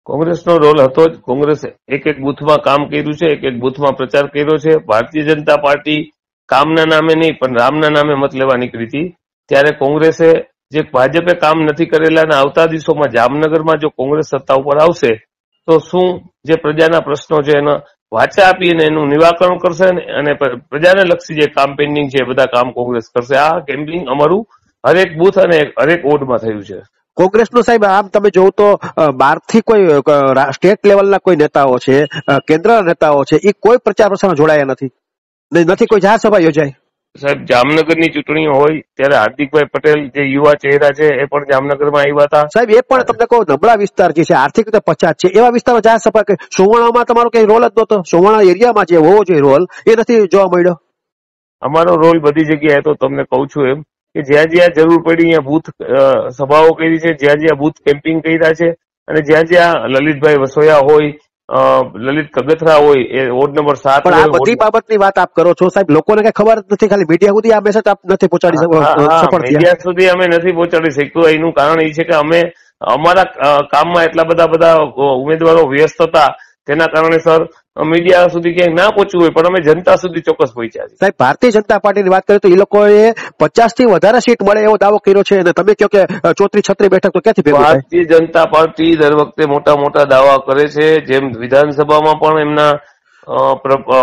કોંગ્રેસનો રોલ હતો જ. કોંગ્રેસે એક બૂથમાં કામ કર્યું છે, એક બૂથમાં પ્રચાર કર્યો છે. ભારતીય જનતા પાર્ટી કામના નામે નહીં પણ રામના નામે મત લેવા નીકળી હતી. ત્યારે કોંગ્રેસે જે ભાજપે કામ નથી કરેલા અને આવતા દિવસોમાં જામનગરમાં જો કોંગ્રેસ સત્તા ઉપર આવશે તો શું જે પ્રજાના પ્રશ્નો છે એના વાચા આપીને એનું નિરાકરણ કરશે અને પ્રજાને લક્ષી જે કામ પેન્ડિંગ છે એ બધા કામ કોંગ્રેસ કરશે. આ કેમ્પિંગ અમારું હરેક બુથ અને હરેક વોર્ડમાં થયું છે. કોંગ્રેસનું સાહેબ આમ તમે જોવો તો બહારથી કોઈ સ્ટેટ લેવલના કોઈ નેતાઓ છે, કેન્દ્રના નેતાઓ છે, એ કોઈ પ્રચાર પ્રસારમાં જોડાયા નથી કોઈ જાહેર સભા યોજાય. સાહેબ, જામનગરની ચૂંટણીઓ હોય ત્યારે હાર્દિકભાઈ પટેલ જે યુવા ચહેરા છે એ પણ જામનગરમાં આવ્યા હતા. સાહેબ, એ પણ તમને કહો નબળા વિસ્તાર જે છે, આર્થિક રીતે પછાત છે, એવા વિસ્તારમાં જાહેર સભા. સોવાણામાં તમારો કઈ રોલ જ નહોતો. સોવાણા એરિયામાં જે હોવો જોઈએ રોલ, એ નથી જોવા મળ્યો. અમારો રોલ બધી જગ્યાએ તો તમને કહું છું એમ કે જ્યાં જ્યાં જરૂર પડી અહીંયા બૂથ સભાઓ કરી છે, જ્યાં જ્યાં બૂથ કેમ્પિંગ કર્યા છે, અને જ્યાં જ્યાં લલિતભાઈ વસોયા હોય, લલિત કગથરા હોય, એ વોર્ડ નંબર 7. પણ આ બધી બાબતની વાત આપ કરો છો સાહેબ, લોકોને કઈ ખબર નથી, ખાલી મીડિયા સુધી આ મેસેજ આપ નથી પહોંચાડી શકો. મીડિયા સુધી અમે નથી પહોંચાડી શકતું. એનું કારણ એ છે કે અમે અમારા કામમાં એટલા બધા ઉમેદવારો વ્યસ્ત હતા, તેના કારણે સર મીડિયા સુધી ક્યાંય ના પહોંચ્યું હોય, પણ અમે જનતા સુધી ચોક્કસ પહોંચ્યા છે. સાહેબ, ભારતીય જનતા પાર્ટીની વાત કરીએ તો એ લોકોએ 50 થી વધારે સીટ મળે એવો દાવો કર્યો છે, અને તમે કહો કે 34-36 બેઠક તો ક્યાંથી ભેગું થાય? ભારતીય જનતા પાર્ટી દર વખતે મોટા દાવા કરે છે. જેમ વિધાનસભામાં પણ એમના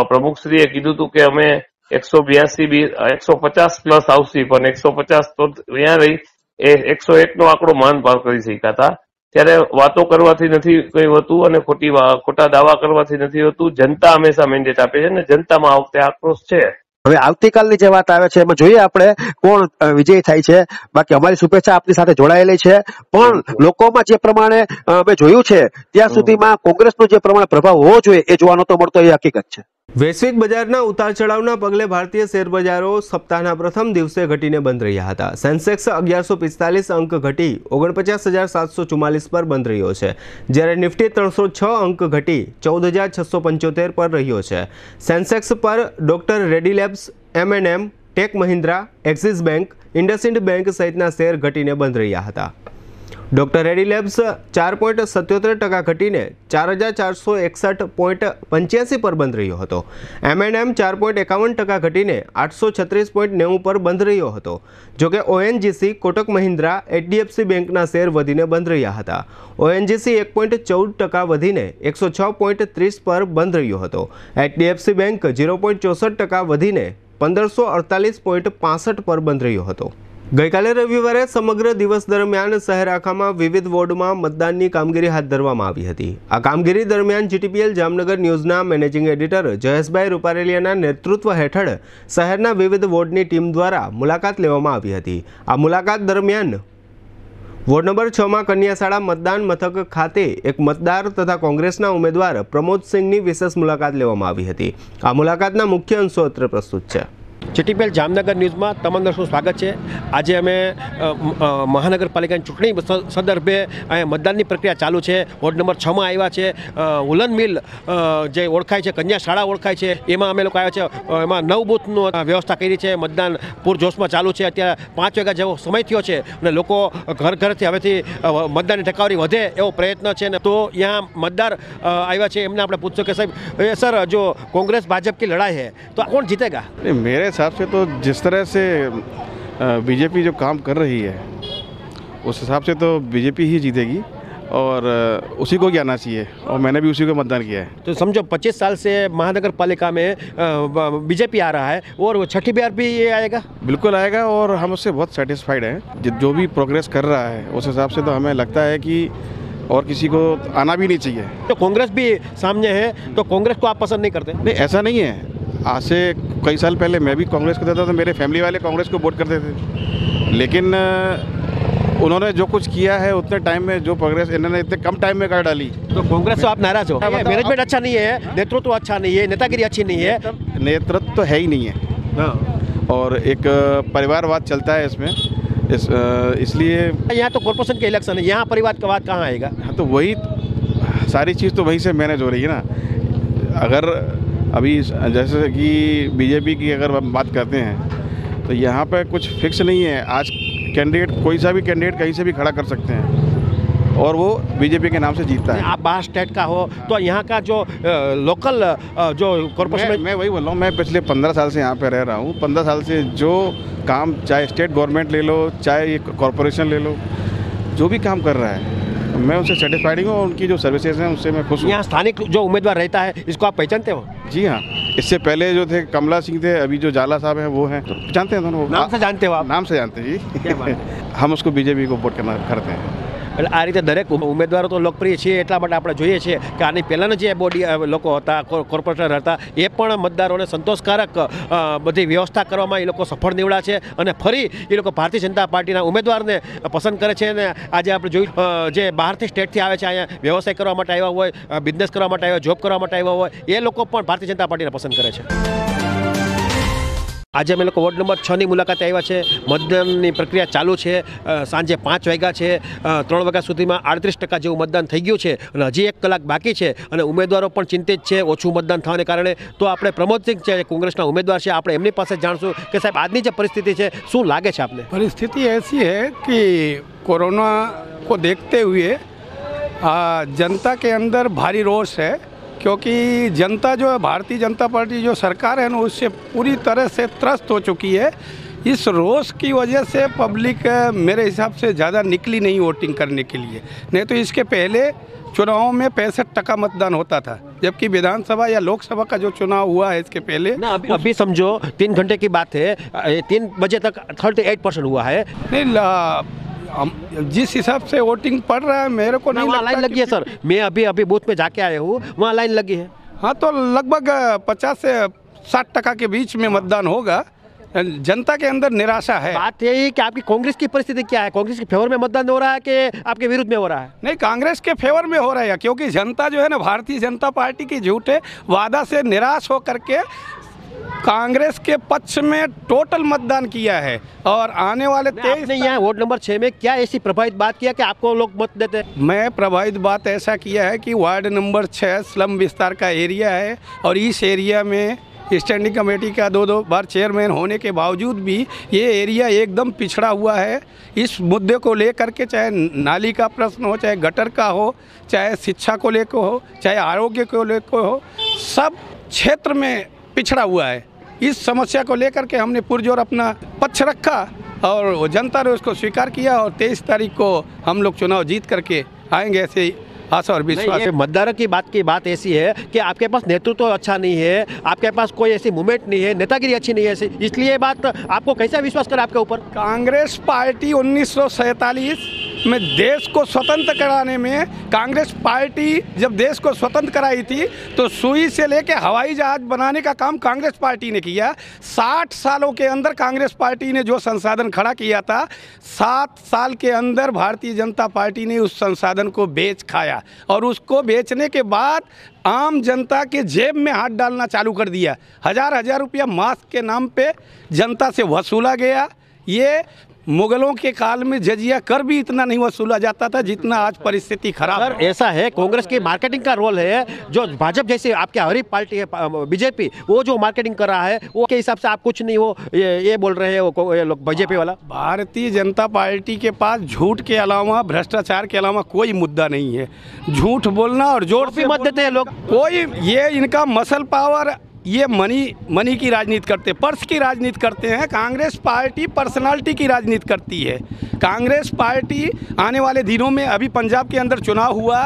પ્રમુખશ્રીએ કીધું હતું કે અમે 150 પ્લસ આવશે, પણ 150 તો ત્યાં રહી એ 101 નો આંકડો માંડ પાર કરી શક્યા હતા. ત્યારે વાતો કરવાથી નથી કઈ હોતું અને ખોટા દાવા કરવાથી નથી હોતું. જનતા હંમેશા મેન્ડેટ આપે છે અને જનતામાં આ વખતે આક્રોશ છે. હવે આવતીકાલની જે વાત આવે છે એમાં જોઈએ આપણે કોણ વિજય થાય છે. બાકી અમારી શુભેચ્છા આપની સાથે જોડાયેલી છે, પણ લોકોમાં જે પ્રમાણે અમે જોયું છે ત્યાં સુધીમાં કોંગ્રેસનો જે પ્રમાણે પ્રભાવ હોવો જોઈએ એ જોવાનો તો મળતો એ હકીકત છે. વૈશ્વિક બજારના ઉતાર ચઢાવના પગલે ભારતીય શેર બજારો સપ્તાહના પ્રથમ દિવસે ઘટીને બંધ રહ્યા હતા. સેન્સેક્સ 1145 અંક ઘટી 49,744 પર બંધ રહ્યો છે, જ્યારે નિફ્ટી 306 અંક ઘટી 14,675 પર રહ્યો છે. સેન્સેક્સ પર doctor Reddy labs, M&M, tech Mahindra, Axis bank, IndusInd bank સહિતના શેર ઘટીને બંધ રહ્યા હતા. ડોક્ટર રેડી લેબ્સ 4.77% ઘટીને 4,461.85 પર બંધ રહ્યો હતો. M&M 4.51% ઘટીને 836.90 પર બંધ રહ્યો હતો. જોકે ONGC, કોટક મહિન્દ્રા, HDFC બેંકના શેર વધીને બંધ રહ્યા હતા. ONGC 1.14% વધીને 106.30 પર બંધ રહ્યો હતો. HDFC બેંક 0.64% વધીને 1548.65 પર બંધ રહ્યો હતો. ગઈકાલે રવિવારે સમગ્ર દિવસ દરમિયાન શહેર આખામાં વિવિધ વોર્ડમાં મતદાનની કામગીરી હાથ ધરવામાં આવી હતી. આ કામગીરી દરમિયાન GTPL જામનગર ન્યૂઝના મેનેજિંગ એડિટર જયેશભાઈ રૂપારેલિયાના નેતૃત્વ હેઠળ શહેરના વિવિધ વોર્ડની ટીમ દ્વારા મુલાકાત લેવામાં આવી હતી. આ મુલાકાત દરમિયાન વોર્ડ નંબર 6માં કન્યાશાળા મતદાન મથક ખાતે એક મતદાર તથા કોંગ્રેસના ઉમેદવાર પ્રમોદસિંહની વિશેષ મુલાકાત લેવામાં આવી હતી. આ મુલાકાતના મુખ્ય અંશો અત્રે પ્રસ્તુત છે. GTPL જામનગર ન્યૂઝમાં તમામ દર્શકોનું સ્વાગત છે. આજે અમે મહાનગરપાલિકાની ચૂંટણી સંદર્ભે અહીંયા મતદાનની પ્રક્રિયા ચાલુ છે. વોર્ડ નંબર 6માં આવ્યા છે. વુલન મિલ જે ઓળખાય છે, કન્યા શાળા ઓળખાય છે, એમાં અમે લોકો આવ્યા છે. એમાં 9 બૂથનું વ્યવસ્થા કરી છે. મતદાન પૂરજોશમાં ચાલુ છે. અત્યારે 5 વાગ્યા જેવો સમય થયો છે અને લોકો ઘરથી હવેથી મતદાનની ટકાવારી વધે એવો પ્રયત્ન છે. ને તો यहाँ मतदार આવ્યા છે, એમને આપણે પૂછશું કે સાહેબ सर जो कांग्रेस भाजपा की लड़ाई है तो कौन जीतेगा? मेरे हिसाब से तो जिस तरह से बीजेपी जो काम कर रही है उस हिसाब से तो बीजेपी ही जीतेगी और उसी को आना चाहिए और मैंने भी उसी को मतदान किया है. तो समझो 25 साल से महानगर पालिका में बीजेपी आ रहा है और वो छठी बार भी ये आएगा? बिल्कुल आएगा और हम उससे बहुत सेटिस्फाइड हैं. जो भी प्रोग्रेस कर रहा है उस हिसाब से तो हमें लगता है कि और किसी को आना भी नहीं चाहिए. तो कांग्रेस भी सामने है तो कांग्रेस को आप पसंद नहीं करते? नहीं, ऐसा नहीं है. आज से कई साल पहले मैं भी कांग्रेस को देता था, मेरे फैमिली वाले कांग्रेस को वोट करते थे, लेकिन उन्होंने जो कुछ किया है उतने टाइम में जो प्रोग्रेस इन्होंने इतने कम टाइम में कर डाली. तो कांग्रेस से आप नाराज हो? मैनेजमेंट अच्छा नहीं है, नेतृत्व अच्छा नहीं है, नेतागिरी अच्छी नहीं है. नेतृत्व तो है ही नहीं है. हाँ. और एक परिवारवाद चलता है इसमें, इसलिए यहाँ तो कॉर्पोरेशन के इलेक्शन है, यहाँ परिवारवाद कहाँ आएगा? हाँ, तो वही सारी चीज़ तो वहीं से मैनेज हो रही है ना. अगर अभी जैसे कि बीजेपी की अगर हम बात करते हैं तो यहाँ पर कुछ फिक्स नहीं है. आज कैंडिडेट कोई सा भी कैंडिडेट कहीं से भी खड़ा कर सकते हैं और वो बीजेपी के नाम से जीतता है. आप बाहर स्टेट का हो तो यहाँ का जो लोकल जो कॉर्पोरेशन मैं वही बोल रहा हूँ. मैं पिछले 15 साल से यहाँ पे रह रहा हूँ. 15 साल से जो काम, चाहे स्टेट गवर्नमेंट ले लो, चाहे कॉर्पोरेशन ले लो, जो भी काम कर रहा है मैं उनसे सेटिस्फाइड हूँ और उनकी जो सर्विसेज हैं उससे मैं खुश हूँ। यहाँ स्थानिक जो उम्मीदवार रहता है इसको आप पहचानते हो? जी हाँ, इससे पहले जो थे कमला सिंह थे, अभी जो जाला साहब हैं वो हैं, तो जानते हैं दोनों। नाम से जानते हो आप? नाम से जानते हैं जी। क्या बात है। हम उसको बीजेपी को वोट करते हैं। એટલે આ રીતે દરેક ઉમેદવારો તો લોકપ્રિય છે, એટલા માટે આપણે જોઈએ છીએ કે આની પહેલાંના જે બોડી લોકો હતા, કોર્પોરેટર હતા, એ પણ મતદારોને સંતોષકારક બધી વ્યવસ્થા કરવામાં એ લોકો સફળ નીવડ્યા છે અને ફરી એ લોકો ભારતીય જનતા પાર્ટીના ઉમેદવારને પસંદ કરે છે. અને આજે આપણે જોયું જે બહારથી સ્ટેટથી આવે છે, અહીંયા વ્યવસાય કરવા માટે આવ્યા હોય, બિઝનેસ કરવા માટે આવ્યા, જોબ કરવા માટે આવ્યા હોય, એ લોકો પણ ભારતીય જનતા પાર્ટીને પસંદ કરે છે. આજે અમે લોકો વોર્ડ નંબર 6ની મુલાકાતે આવ્યા છે. મતદાનની પ્રક્રિયા ચાલુ છે. સાંજે 5 વાગ્યા છે. 3 વાગ્યા સુધીમાં 38% જેવું મતદાન થઈ ગયું છે અને હજી 1 કલાક બાકી છે અને ઉમેદવારો પણ ચિંતિત છે ઓછું મતદાન થવાને કારણે. તો આપણે પ્રમોદ સિંહ છે, કોંગ્રેસના ઉમેદવાર છે, આપણે એમની પાસે જાણશું કે સાહેબ આજની જે પરિસ્થિતિ છે શું લાગે છે આપને? परिस्थिति ऐसी है कि कोरोना को देखते हुए जनता के अंदर भारी रोष है, क्योंकि जनता जो है भारतीय जनता पार्टी जो सरकार है ना उससे पूरी तरह से त्रस्त हो चुकी है. इस रोष की वजह से पब्लिक मेरे हिसाब से ज़्यादा निकली नहीं वोटिंग करने के लिए. नहीं तो इसके पहले चुनाव में 65% मतदान होता था, जबकि विधानसभा या लोकसभा का जो चुनाव हुआ है इसके पहले ना अभी समझो 3 घंटे की बात है, 3 बजे तक 38% हुआ है. नहीं, जिस हिसाब से वोटिंग पड़ रहा है मेरे को नहीं लगता. लाइन लगी है सर, मैं अभी बूथ में जाके आया हूँ, वहाँ लाइन लगी है. हाँ, तो लगभग 50 से 60% के बीच में मतदान होगा. जनता के अंदर निराशा है. बात यही कि आपकी कांग्रेस की परिस्थिति क्या है? कांग्रेस के फेवर में मतदान हो रहा है कि आपके विरुद्ध में हो रहा है? नहीं, कांग्रेस के फेवर में हो रहा है, क्योंकि जनता जो है ना भारतीय जनता पार्टी की झूठे वादा से निराश होकर के कांग्रेस के पक्ष में टोटल मतदान किया है. और आने वाले 23 यहाँ वार्ड नंबर 6 में क्या ऐसी प्रभावित बात किया कि आपको लोग मत देते हैं? मैं प्रभावित बात ऐसा किया है कि वार्ड नंबर 6 स्लम विस्तार का एरिया है और इस एरिया में स्टैंडिंग कमेटी का 2 बार चेयरमैन होने के बावजूद भी ये एरिया एकदम पिछड़ा हुआ है. इस मुद्दे को लेकर के चाहे नाली का प्रश्न हो, चाहे गटर का हो, चाहे शिक्षा को लेकर हो, चाहे आरोग्य को लेकर हो, सब क्षेत्र में पिछड़ा हुआ है. इस समस्या को लेकर के हमने पुरजोर अपना पक्ष रखा और जनता ने उसको स्वीकार किया और 23 तारीख को हम लोग चुनाव जीत करके आएंगे, ऐसे आशा और विश्वास. मतदारों की बात ऐसी है कि आपके पास नेतृत्व अच्छा नहीं है, आपके पास कोई ऐसी मूवमेंट नहीं है, नेतागिरी अच्छी नहीं है, इसलिए ये बात आपको कैसा विश्वास करे आपके ऊपर? कांग्रेस पार्टी 1947 में देश को स्वतंत्र कराने में, कांग्रेस पार्टी जब देश को स्वतंत्र कराई थी तो सुई से लेके हवाई जहाज बनाने का काम कांग्रेस पार्टी ने किया. 60 सालों के अंदर कांग्रेस पार्टी ने जो संसाधन खड़ा किया था, 7 साल के अंदर भारतीय जनता पार्टी ने उस संसाधन को बेच खाया और उसको बेचने के बाद आम जनता के जेब में हाथ डालना चालू कर दिया. हजार रुपया मास्क के नाम पे जनता से वसूला गया. ये मुगलों के काल में जजिया कर भी इतना नहीं वसूला जाता था जितना आज परिस्थिति खराब है. ऐसा है, कांग्रेस की मार्केटिंग का रोल है. जो भाजपा जैसे आपके हरीफ पार्टी है बीजेपी, वो जो मार्केटिंग कर रहा है वो के हिसाब से आप कुछ नहीं हो ये बोल रहे हैं वो लोग बीजेपी वाला. भारतीय जनता पार्टी के पास झूठ के अलावा, भ्रष्टाचार के अलावा कोई मुद्दा नहीं है. झूठ बोलना और जोर से मत देते हैं लोग. कोई ये इनका मसल पावर, ये मनी की राजनीति करते हैं, पर्स की राजनीति करते हैं. कांग्रेस पार्टी पर्सनालिटी की राजनीति करती है. कांग्रेस पार्टी आने वाले दिनों में, अभी पंजाब के अंदर चुनाव हुआ,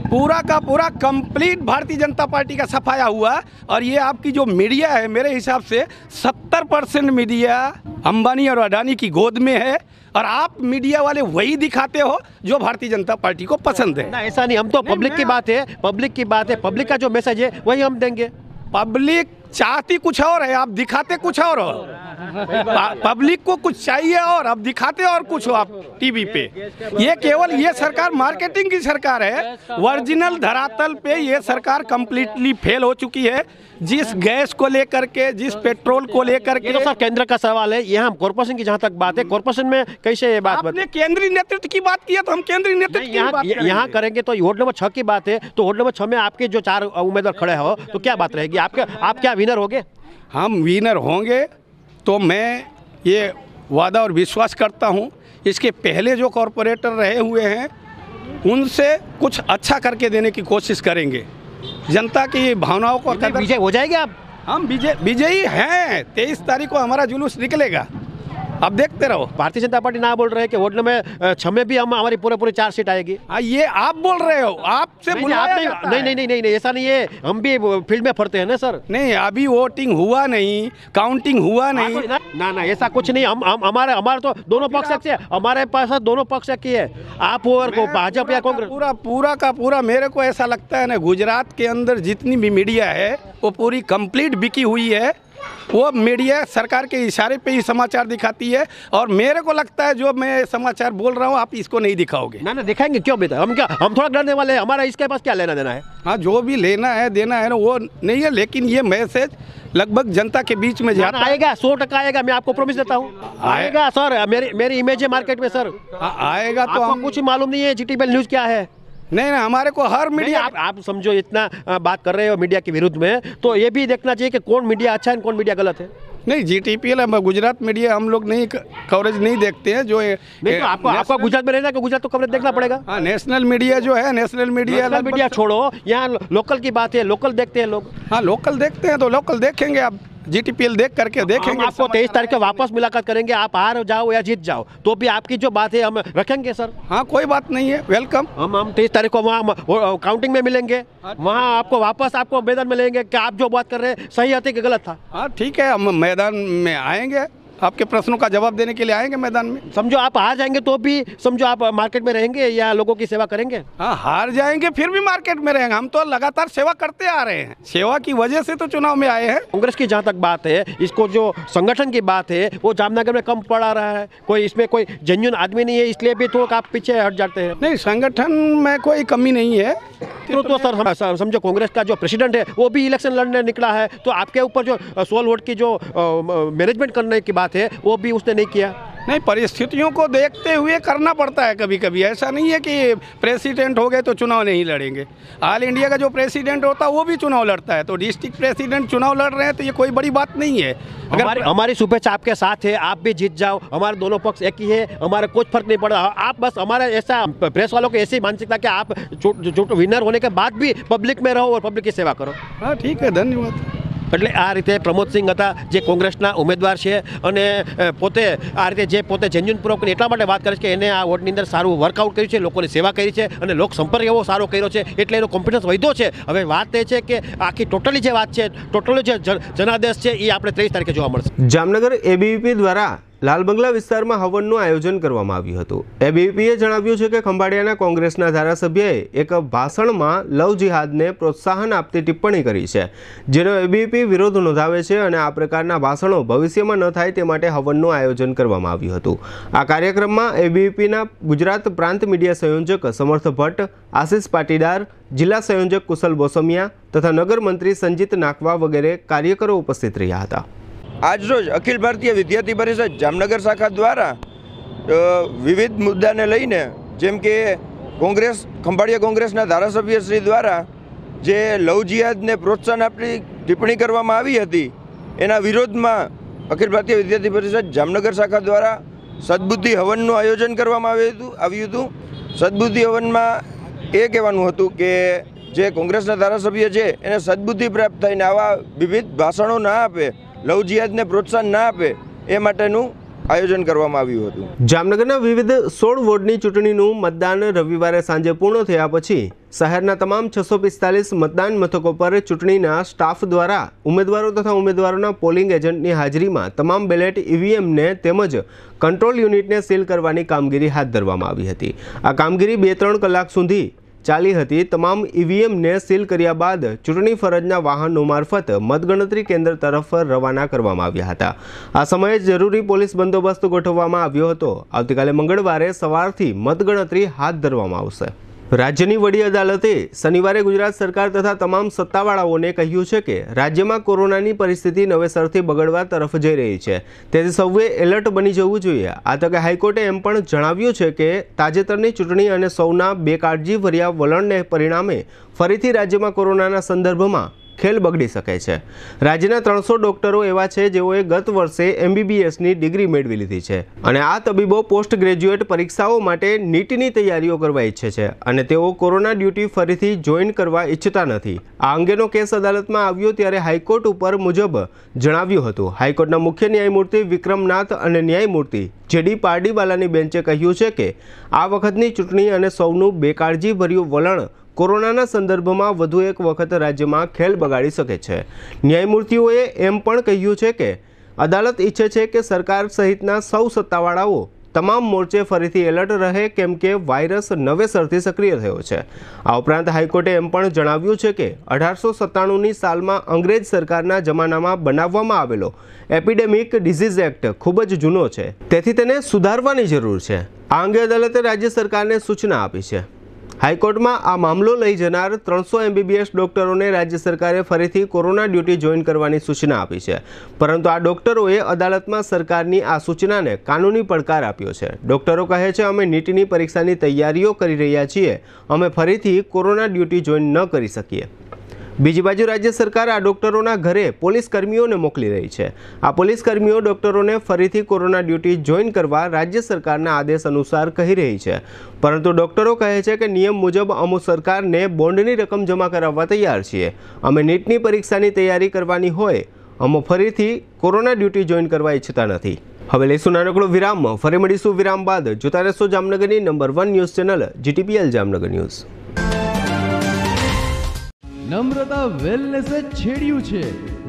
पूरा का पूरा कंप्लीट भारतीय जनता पार्टी का सफाया हुआ. और ये आपकी जो मीडिया है, मेरे हिसाब से 70% मीडिया अंबानी और अडानी की गोद में है और आप मीडिया वाले वही दिखाते हो जो भारतीय जनता पार्टी को पसंद है. ना, ऐसा नहीं, हम तो पब्लिक की बात है, पब्लिक का जो मैसेज है वही हम देंगे. पब्लिक चाहती कुछ और है, आप दिखाते कुछ और हो. पब्लिक को कुछ चाहिए और आप दिखाते और कुछ हो आप टीवी पे. ये केवल ये सरकार मार्केटिंग की सरकार है. ओरिजिनल धरातल पे ये सरकार कंप्लीटली फेल हो चुकी है. जिस गैस को लेकर के, जिस पेट्रोल को लेकर के. तो सर केंद्र का सवाल है, यहाँ कॉर्पोरेशन की जहाँ तक बात है, कॉर्पोरेशन में कैसे ये बात? आपने केंद्रीय नेतृत्व की बात की, तो हम केंद्रीय नेतृत्व की बात करेंगे. यहाँ करेंगे तो वार्ड नंबर 6 की बात है, तो वार्ड नंबर 6 में आपके जो 4 उम्मीदवार खड़े हो तो क्या बात रहेगी? आप क्या विनर होंगे? हम विनर होंगे तो मैं ये वादा और विश्वास करता हूँ. इसके पहले जो कॉरपोरेटर रहे हुए हैं उनसे कुछ अच्छा करके देने की कोशिश करेंगे. जनता की भावनाओं को विजय हो जाएंगे आप? हम विजयी हैं. 23 तारीख को हमारा जुलूस निकलेगा. अब देखते रहो। भारतीय जनता पार्टी ना बोल रहे हैं कि वार्ड नंबर 6 में भी हम हमारी पूरे 4 सीट आएगी। ये आप बोल रहे हो, आपसे बुलाया जाता है। नहीं, ऐसा नहीं है, हम भी फील्ड में फरते हैं ना सर। नहीं, अभी वोटिंग हुआ नहीं, काउंटिंग हुआ नहीं। ना ऐसा कुछ नहीं। हम हमारे तो दोनों पक्ष से, हमारे पास दोनों पक्ष की है, आप और भाजपा या कांग्रेस। पूरा का पूरा मेरे को ऐसा लगता है ना, गुजरात के अंदर जितनी भी मीडिया है वो पूरी कंप्लीट बिकी हुई है। वो मीडिया सरकार के इशारे पे ही समाचार दिखाती है, और मेरे को लगता है जो मैं समाचार बोल रहा हूँ आप इसको नहीं दिखाओगे। ना दिखाएंगे, क्यों बेटा? हम थोड़ा डरने वाले हैं, हमारा इसके पास क्या लेना देना है? हाँ, जो भी लेना है देना है ना वो नहीं है, लेकिन ये मैसेज लगभग जनता के बीच में जाता आएगा, 100% आएगा, मैं आपको प्रॉमिस देता हूँ। आएगा सर, मेरी इमेज है मार्केट में सर। आएगा तो आपको कुछ मालूम नहीं है GTPL न्यूज़ क्या है? नहीं, हमारे को हर मीडिया। आप समझो, इतना बात कर रहे हो मीडिया के विरुद्ध में, तो ये भी देखना चाहिए कि कौन मीडिया अच्छा है कौन मीडिया गलत है। नहीं, GTPL गुजरात मीडिया हम लोग नहीं कवरेज नहीं देखते हैं। जो नहीं, तो आपको गुजरात में रहना, गुजरात तो कवरेज देखना पड़ेगा। हाँ, नेशनल मीडिया जो है, नेशनल मीडिया छोड़ो, यहाँ लोकल की बात है, लोकल देखते हैं लोग। हाँ, लोकल देखते हैं तो लोकल देखेंगे, आप GTPL देख करके देखेंगे। आपको 23 तारीख को वापस मुलाकात करेंगे, आप हार जाओ या जीत जाओ तो भी आपकी जो बात है हम रखेंगे सर। हाँ, कोई बात नहीं है, वेलकम। हम 23 तारीख को वहाँ काउंटिंग में मिलेंगे, वहाँ आपको वापस मैदान में लेंगे कि आप जो बात कर रहे हैं सही है कि गलत था। हाँ, ठीक है, हम मैदान में आएंगे, आपके प्रश्नों का जवाब देने के लिए आएंगे मैदान में। समझो आप हार जाएंगे तो भी समझो आप मार्केट में रहेंगे या लोगों की सेवा करेंगे? हाँ, हार जाएंगे फिर भी मार्केट में रहेंगे, हम तो लगातार सेवा करते आ रहे हैं, सेवा की वजह से तो चुनाव में आए हैं। कांग्रेस की जहाँ तक बात है, इसको जो संगठन की बात है वो जामनगर में कम पड़ा रहा है, कोई इसमें कोई जेन्युइन आदमी नहीं है, इसलिए भी थोड़ा आप पीछे हट जाते हैं। नहीं, संगठन में कोई कमी नहीं है। तो सर समझो कांग्रेस का जो प्रेसिडेंट है वो भी इलेक्शन लड़ने निकला है, तो आपके ऊपर जो 16 वोट की जो मैनेजमेंट करने की बात है वो भी उसने नहीं किया। नहीं, परिस्थितियों को देखते हुए करना पड़ता है कभी कभी। ऐसा नहीं है कि प्रेसिडेंट हो गए तो चुनाव नहीं लड़ेंगे। ऑल इंडिया का जो प्रेसिडेंट होता है वो भी चुनाव लड़ता है, तो डिस्ट्रिक्ट प्रेसिडेंट चुनाव लड़ रहे हैं तो ये कोई बड़ी बात नहीं है। अगर हमारी शुभेच्छा आपके साथ है, आप भी जीत जाओ, हमारे दोनों पक्ष एक ही है, हमारा कुछ फर्क नहीं पड़ा। आप बस हमारा ऐसा प्रेस वालों को ऐसी मानसिकता कि आप जो विनर होने के बाद भी पब्लिक में रहो और पब्लिक की सेवा करो। हाँ, ठीक है, धन्यवाद। એટલે આ રીતે પ્રમોદ સિંહ હતા જે કોંગ્રેસના ઉમેદવાર છે અને પોતે આ રીતે જે પોતે જેન્યુન પૂર્વક એટલા માટે વાત કરે છે કે એને આ વોર્ડની અંદર સારું વર્કઆઉટ કર્યું છે, લોકોની સેવા કરી છે અને લોક સંપર્ક એવો સારો કર્યો છે એટલે એનો કોન્ફિડન્સ વધ્યો છે। હવે વાત એ છે કે આખી ટોટલી જે વાત છે, ટોટલી જે જનાદેશ છે એ આપણે 23 તારીખે જોવા મળશે। જામનગર ABVP દ્વારા લાલ બંગલા વિસ્તારમાં હવનનું આયોજન કરવામાં આવ્યું હતું। ABVPએ જણાવ્યું છે કે ખંભાળિયાના કોંગ્રેસના ધારાસભ્યએ એક ભાષણમાં લવ જિહાદને પ્રોત્સાહન આપતી ટિપ્પણી કરી છે, જેનો ABVP વિરોધ નોંધાવે છે અને આ પ્રકારના ભાષણો ભવિષ્યમાં ન થાય તે માટે હવનનું આયોજન કરવામાં આવ્યું હતું। આ કાર્યક્રમમાં ABVPના ગુજરાત પ્રાંત મીડિયા સંયોજક સમર્થ ભટ્ટ, આશિષ પાટીદાર, જિલ્લા સંયોજક કુશલ બોસમિયા તથા નગર મંત્રી સંજીત નાકવા વગેરે કાર્યકરો ઉપસ્થિત રહ્યા હતા। આજરોજ અખિલ ભારતીય વિદ્યાર્થી પરિષદ જામનગર શાખા દ્વારા વિવિધ મુદ્દાને લઈને, જેમ કે ખંભાળિયા કોંગ્રેસના ધારાસભ્યશ્રી દ્વારા જે લવ જિહાદને પ્રોત્સાહન આપતી ટિપ્પણી કરવામાં આવી હતી એના વિરોધમાં અખિલ ભારતીય વિદ્યાર્થી પરિષદ જામનગર શાખા દ્વારા સદબુદ્ધિ હવનનું આયોજન કરવામાં આવ્યું હતું। સદબુદ્ધિ હવનમાં એ કહેવાનું હતું કે જે કોંગ્રેસના ધારાસભ્ય છે એને સદબુદ્ધિ પ્રાપ્ત થઈને આવા વિવિધ ભાષણો ના આપે, લવ જિહાદને પ્રોત્સાહન ના આપે એ માટેનું આયોજન કરવામાં આવ્યું હતું। જામનગરના વિવિધ 16 વોર્ડની ચૂંટણીનું મતદાન રવિવારે સાંજે પૂર્ણ થયા પછી શહેરના તમામ 645 મતદાન મથકો પર ચૂંટણીના સ્ટાફ દ્વારા ઉમેદવારો તથા ઉમેદવારોના પોલિંગ એજન્ટની હાજરીમાં તમામ બેલેટ EVMને તેમજ કંટ્રોલ યુનિટને સીલ કરવાની કામગીરી હાથ ધરવામાં આવી હતી। આ કામગીરી 2-3 કલાક સુધી ચાલી હતી। તમામ EVMને સીલ કર્યા બાદ ચૂંટણી ફરજના વાહનો મારફત મતગણતરી કેન્દ્ર તરફ રવાના કરવામાં આવ્યા હતા। આ સમયે જરૂરી પોલીસ બંદોબસ્ત ગોઠવવામાં આવ્યો હતો। આવતીકાલે મંગળવારે સવારથી મતગણતરી હાથ ધરવામાં આવશે। રાજ્યની વડી અદાલતે શનિવારે ગુજરાત સરકાર તથા તમામ સત્તાવાળાઓને કહ્યું છે કે રાજ્યમાં કોરોનાની પરિસ્થિતિ નવેસરથી બગડવા તરફ જઈ રહી છે, તેથી સૌએ એલર્ટ બની જવું જોઈએ। આ તકે હાઈકોર્ટે એમ પણ જણાવ્યું છે કે તાજેતરની ચૂંટણી અને સૌના બેકાળજીભર્યા વલણને પરિણામે ફરીથી રાજ્યમાં કોરોનાના સંદર્ભમાં ખેલ બગડી શકે છે। રાજ્યના 300 ડોક્ટરો એવા છે જેઓએ ગત વર્ષે MBBSની ડિગ્રી મેળવી લીધી છે અને આ તબીબો પોસ્ટ ગ્રેજ્યુએટ પરીક્ષાઓ માટે નીટની તૈયારીઓ કરવા ઈચ્છે છે અને તેઓ કોરોના ડ્યુટી ફરીથી જોઈન કરવા ઈચ્છતા નથી। આ અંગેનો કેસ અદાલતમાં આવ્યો ત્યારે હાઈકોર્ટ ઉપર મુજબ જણાવ્યું હતું। હાઈકોર્ટના મુખ્ય ન્યાયમૂર્તિ વિક્રમનાથ અને ન્યાયમૂર્તિ JD પારડીવાલાની બેન્ચે કહ્યું છે કે આ વખતની ચૂંટણી અને સૌનું બેકાળજીભર્યું વલણ કોરોનાના સંદર્ભમાં વધુ એક વખત રાજ્યમાં ખેલ બગાડી શકે છે। ન્યાયમૂર્તિઓએ એમ પણ કહ્યું છે કે અદાલત ઈચ્છે છે કે સરકાર સહિતના સૌ સત્તાવાળાઓ તમામ મોરચે ફરીથી એલર્ટ રહે કેમ કે વાયરસ નવેસરથી સક્રિય થયો છે। આ ઉપરાંત હાઈકોર્ટે એમ પણ જણાવ્યું છે કે 1897ની સાલમાં અંગ્રેજ સરકારના જમાનામાં બનાવવામાં આવેલો એપિડેમિક ડિઝીઝ એક્ટ ખૂબ જ જૂનો છે, તેથી તેને સુધારવાની જરૂર છે। આ અંગે અદાલતે રાજ્ય સરકારને સૂચના આપી છે। હાઈકોર્ટમાં આ મામલો લઈ જનાર 300 MBBS ડોક્ટરોને રાજ્ય સરકારે ફરીથી કોરોના ડ્યુટી જોઈન કરવાની સૂચના આપી છે, પરંતુ આ ડોક્ટરોએ અદાલતમાં સરકારની આ સૂચનાને કાનૂની પડકાર આપ્યો છે। ડોક્ટરો કહે છે, અમે નીટની પરીક્ષાની તૈયારીઓ કરી રહ્યા છીએ, અમે ફરીથી કોરોના ડ્યુટી જોઈન ન કરી શકીએ। બીજી બાજુ રાજ્ય સરકાર આ ડોક્ટરોના ઘરે પોલીસ કર્મીઓને મોકલી રહી છે। આ પોલીસ કર્મીઓ ડોક્ટરોને ફરીથી કોરોના ડ્યુટી જોઈન કરવા રાજ્ય સરકારના આદેશ અનુસાર કહી રહી છે, પરંતુ ડોક્ટરો કહે છે કે નિયમ મુજબ અમે સરકારને બોન્ડની રકમ જમા કરાવવા તૈયાર છીએ। અમે નીટની પરીક્ષાની તૈયારી કરવાની હોય, અમે ફરીથી કોરોના ડ્યુટી જોઈન કરવા ઈચ્છતા નથી। હવે લઈશું નાનકડો વિરામ, ફરી મળીશું વિરામ બાદ। જોતા રહેશો જામનગરની number 1 news channel GTPL Jamnagar news. Namrata વેલનેસે છેડ્યું છે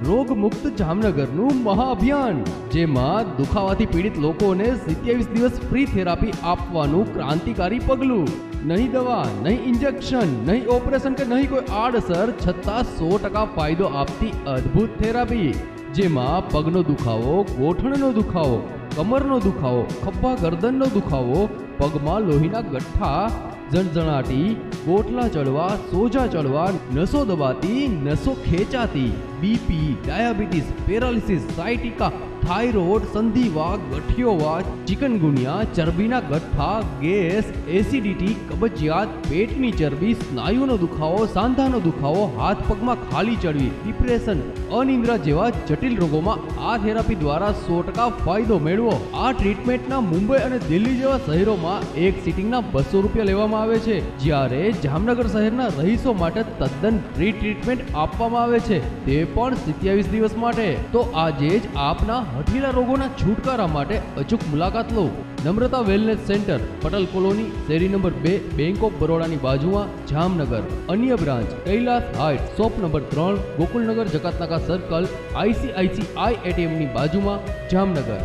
રોગ મુક્ત જામનગરનું મહાઅભિયાન, જેમાં દુખાવાથી પીડિત લોકોને 27 દિવસ ફ્રી થેરાપી આપવાનું ક્રાંતિકારી પગલું। નહીં દવા, નહીં ઇન્જેક્શન, નહીં ઓપરેશન કે નહીં કોઈ આડઅસર, છતાં 100% ફાયદો આપતી અદ્ભુત થેરાપી, જેમાં પગનો દુખાવો, ગોઠણનો દુખાવો, કમરનો દુખાવો, ખભા ગરદનનો દુખાવો, પગમાં લોહીના ગઠ્ઠા, ઝણઝણાટી, ગોટલા ચડવા, સોજા ચડવા, નસો દબાતી, નસો ખેંચાતી, BP, diabetes, paralysis, sciatica, thyroid, સંધિવા, ગઠિયોવા, ચિકનગુનિયા, ચરબીના ગઠ્ઠા, ગેસ, એસિડિટી, કબજિયાત, પેટની ચરબી, સ્નાયુનો દુખાવો, સાંધાનો દુખાવો, હાથ પગમાં ખાલી ચડવી, ડિપ્રેશન, અનિદ્રા જેવા જટિલ રોગોમાં આ થેરાપી દ્વારા 100% ફાયદો મેળવો। આ ટ્રીટમેન્ટના મુંબઈ અને દિલ્હી જેવા શહેરોમાં એક સિટિંગના 200 રૂપિયા લેવામાં આવે છે, જ્યારે જામનગર શહેરના રહીશો માટે તદ્દન ફ્રી ટ્રીટમેન્ટ આપવામાં આવે છે, તે પણ 27 દિવસ માટે। તો આજે જ આપના હઠીલા રોગોના છુટકારા માટે અચૂક મુલાકાત લો। Namrata wellness centre, Patel colony, શેરી નંબર 2, બેંક ઓફ બરોડાની બાજુમાં, જામનગર। અન્ય branch Kailas height, shop number 3, Gokulnagar Jakatnaka circle, ICICI ATMની બાજુમાં, જામનગર।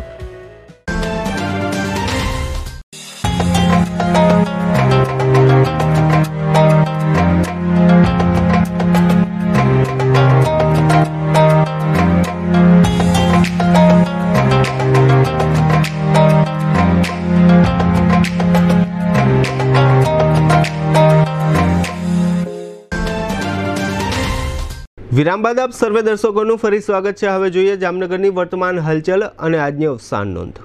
વિરામ બાદ આપ સર્વે દર્શકોનું ફરી સ્વાગત છે। હવે જોઈએ જામનગરની વર્તમાન હલચલ અને આજની અવસાન નોંધ।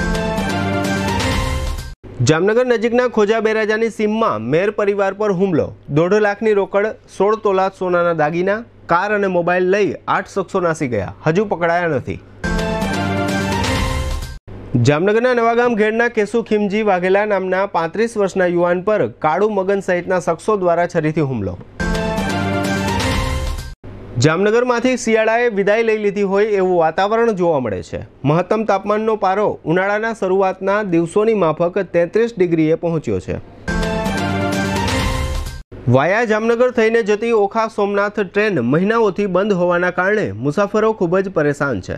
જામનગર નજીકના ખોજા બેરાજાની સીમમાં મેર પરિવાર પર હુમલો, 1.5 લાખની રોકડ, 16 તોલા સોનાના દાગીના, કાર અને મોબાઈલ લઈ 8 શખ્સો નાસી ગયા, હજુ પકડાયા નથી। જામનગરના નવાગામ ઘેડના કેસુ ખીમજી વાઘેલા નામના 35 વર્ષના યુવાન પર કાળુ મગન સહિતના શખ્સો દ્વારા છરીથી હુમલો। જામનગરમાંથી શિયાળાએ વિદાય લઈ લીધી હોય એવું વાતાવરણ જોવા મળે છે। મહત્તમ તાપમાનનો પારો ઉનાળાના શરૂઆતના દિવસોની માફક 33 ડિગ્રીએ પહોંચ્યો છે। વાયા જામનગર થઈને જતી ઓખા સોમનાથ ટ્રેન મહિનાઓથી બંધ હોવાના કારણે મુસાફરો ખૂબ જ પરેશાન છે।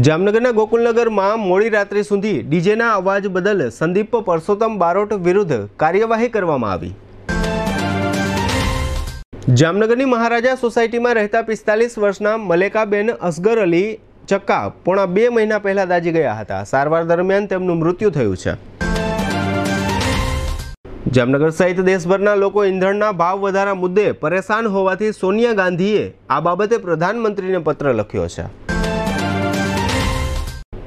જામનગરના ગોકુલનગરમાં મોડી રાત્રે સુધી ડીજેના અવાજ બદલ સંદીપ પરસોત્તમ બારોટ વિરુદ્ધ કાર્યવાહી કરવામાં આવી। જામનગરની મહારાજા સોસાયટીમાં રહેતા 45 વર્ષના મલેકાબેન અસગર અલી ચક્કા પોણા 2 મહિના પહેલા દાઝી ગયા હતા। સારવાર દરમિયાન તેમનું મૃત્યુ થયું છે। જામનગર સહિત દેશભરના લોકો ઈંધણના ભાવ વધારા મુદ્દે પરેશાન હોવાથી સોનિયા ગાંધીએ આ બાબતે પ્રધાનમંત્રીને પત્ર લખ્યો છે।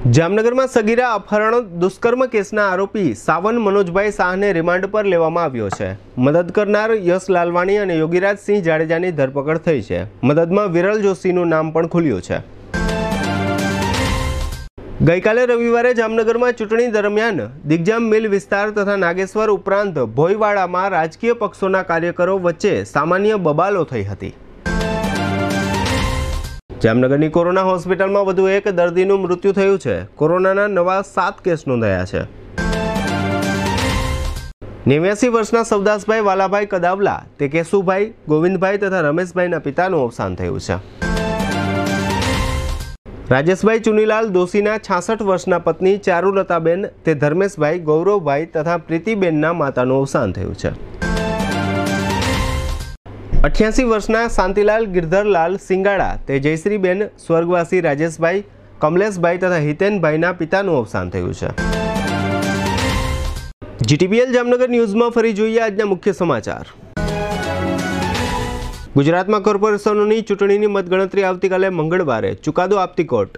જામનગરમાં સગીરા અપહરણ દુષ્કર્મ કેસના આરોપી સાવન મનોજભાઈ શાહને રિમાન્ડ પર લેવામાં આવ્યો છે। મદદ કરનાર યશ લાલવાણી અને યોગીરાજસિંહ જાડેજાની ધરપકડ થઈ છે। મદદમાં વિરલ જોશીનું નામ પણ ખુલ્યું છે। ગઈકાલે રવિવારે જામનગરમાં ચૂંટણી દરમિયાન દિગ્જામ મિલ વિસ્તાર તથા નાગેશ્વર ઉપરાંત ભોયવાડામાં રાજકીય પક્ષોના કાર્યકરો વચ્ચે સામાન્ય બબાલો થઈ હતી। જામનગરની કોરોના હોસ્પિટલમાં વધુ એક દર્દીનું મૃત્યુ થયું છે। કોરોનાના નવા 7 કેસ નોંધાયા છે। 89 વર્ષના સવદાસભાઈ વાલાભાઈ કદાવલા તે કેશુભાઈ, ગોવિંદભાઈ તથા રમેશભાઈના પિતાનું અવસાન થયું છે। રાજેશભાઈ ચુનીલાલ દોશીના 66 વર્ષના પત્ની ચારુલતાબેન તે ધર્મેશભાઈ, ગૌરવભાઈ તથા પ્રીતિબેનના માતાનું અવસાન થયું છે। 88 વર્ષના શાંતિલાલ ગિરધરલાલ સિંગાડા તે જયશ્રીબેન, સ્વર્ગવાસી રાજેશભાઈ, કમલેશભાઈ તથા હિતેનભાઈના પિતાનું અવસાન થયું છે। જીટીપીએલ જામનગર ન્યૂઝમાં ફરી જોઈએ આજના મુખ્ય સમાચાર। ગુજરાતમાં કોર્પોરેશનોની ચૂંટણીની મતગણતરી આવતીકાલે મંગળવારે ચુકાદો આપતી કોર્ટ।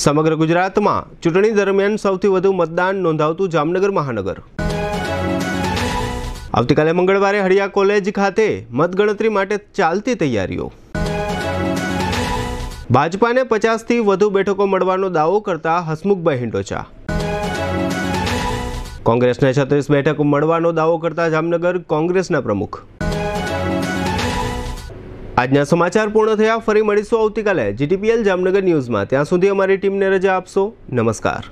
સમગ્ર ગુજરાતમાં ચૂંટણી દરમિયાન સૌથી વધુ મતદાન નોંધાવતું જામનગર મહાનગર। આવતીકાલે મંગળવારે હળિયા કોલેજ ખાતે મતગણતરી માટે ચાલતી તૈયારીઓ। ભાજપાને 50થી વધુ બેઠકો મળવાનો દાવો કરતા હસમુખભાઈ હિંડોચા। કોંગ્રેસને 36 બેઠકો મળવાનો દાવો કરતા જામનગર કોંગ્રેસના પ્રમુખ। આજના સમાચાર પૂર્ણ થયા। ફરી મળીશું આવતીકાલે જીટીપીએલ જામનગર ન્યૂઝમાં। ત્યાં સુધી અમારી ટીમને રજા આપશો। નમસ્કાર।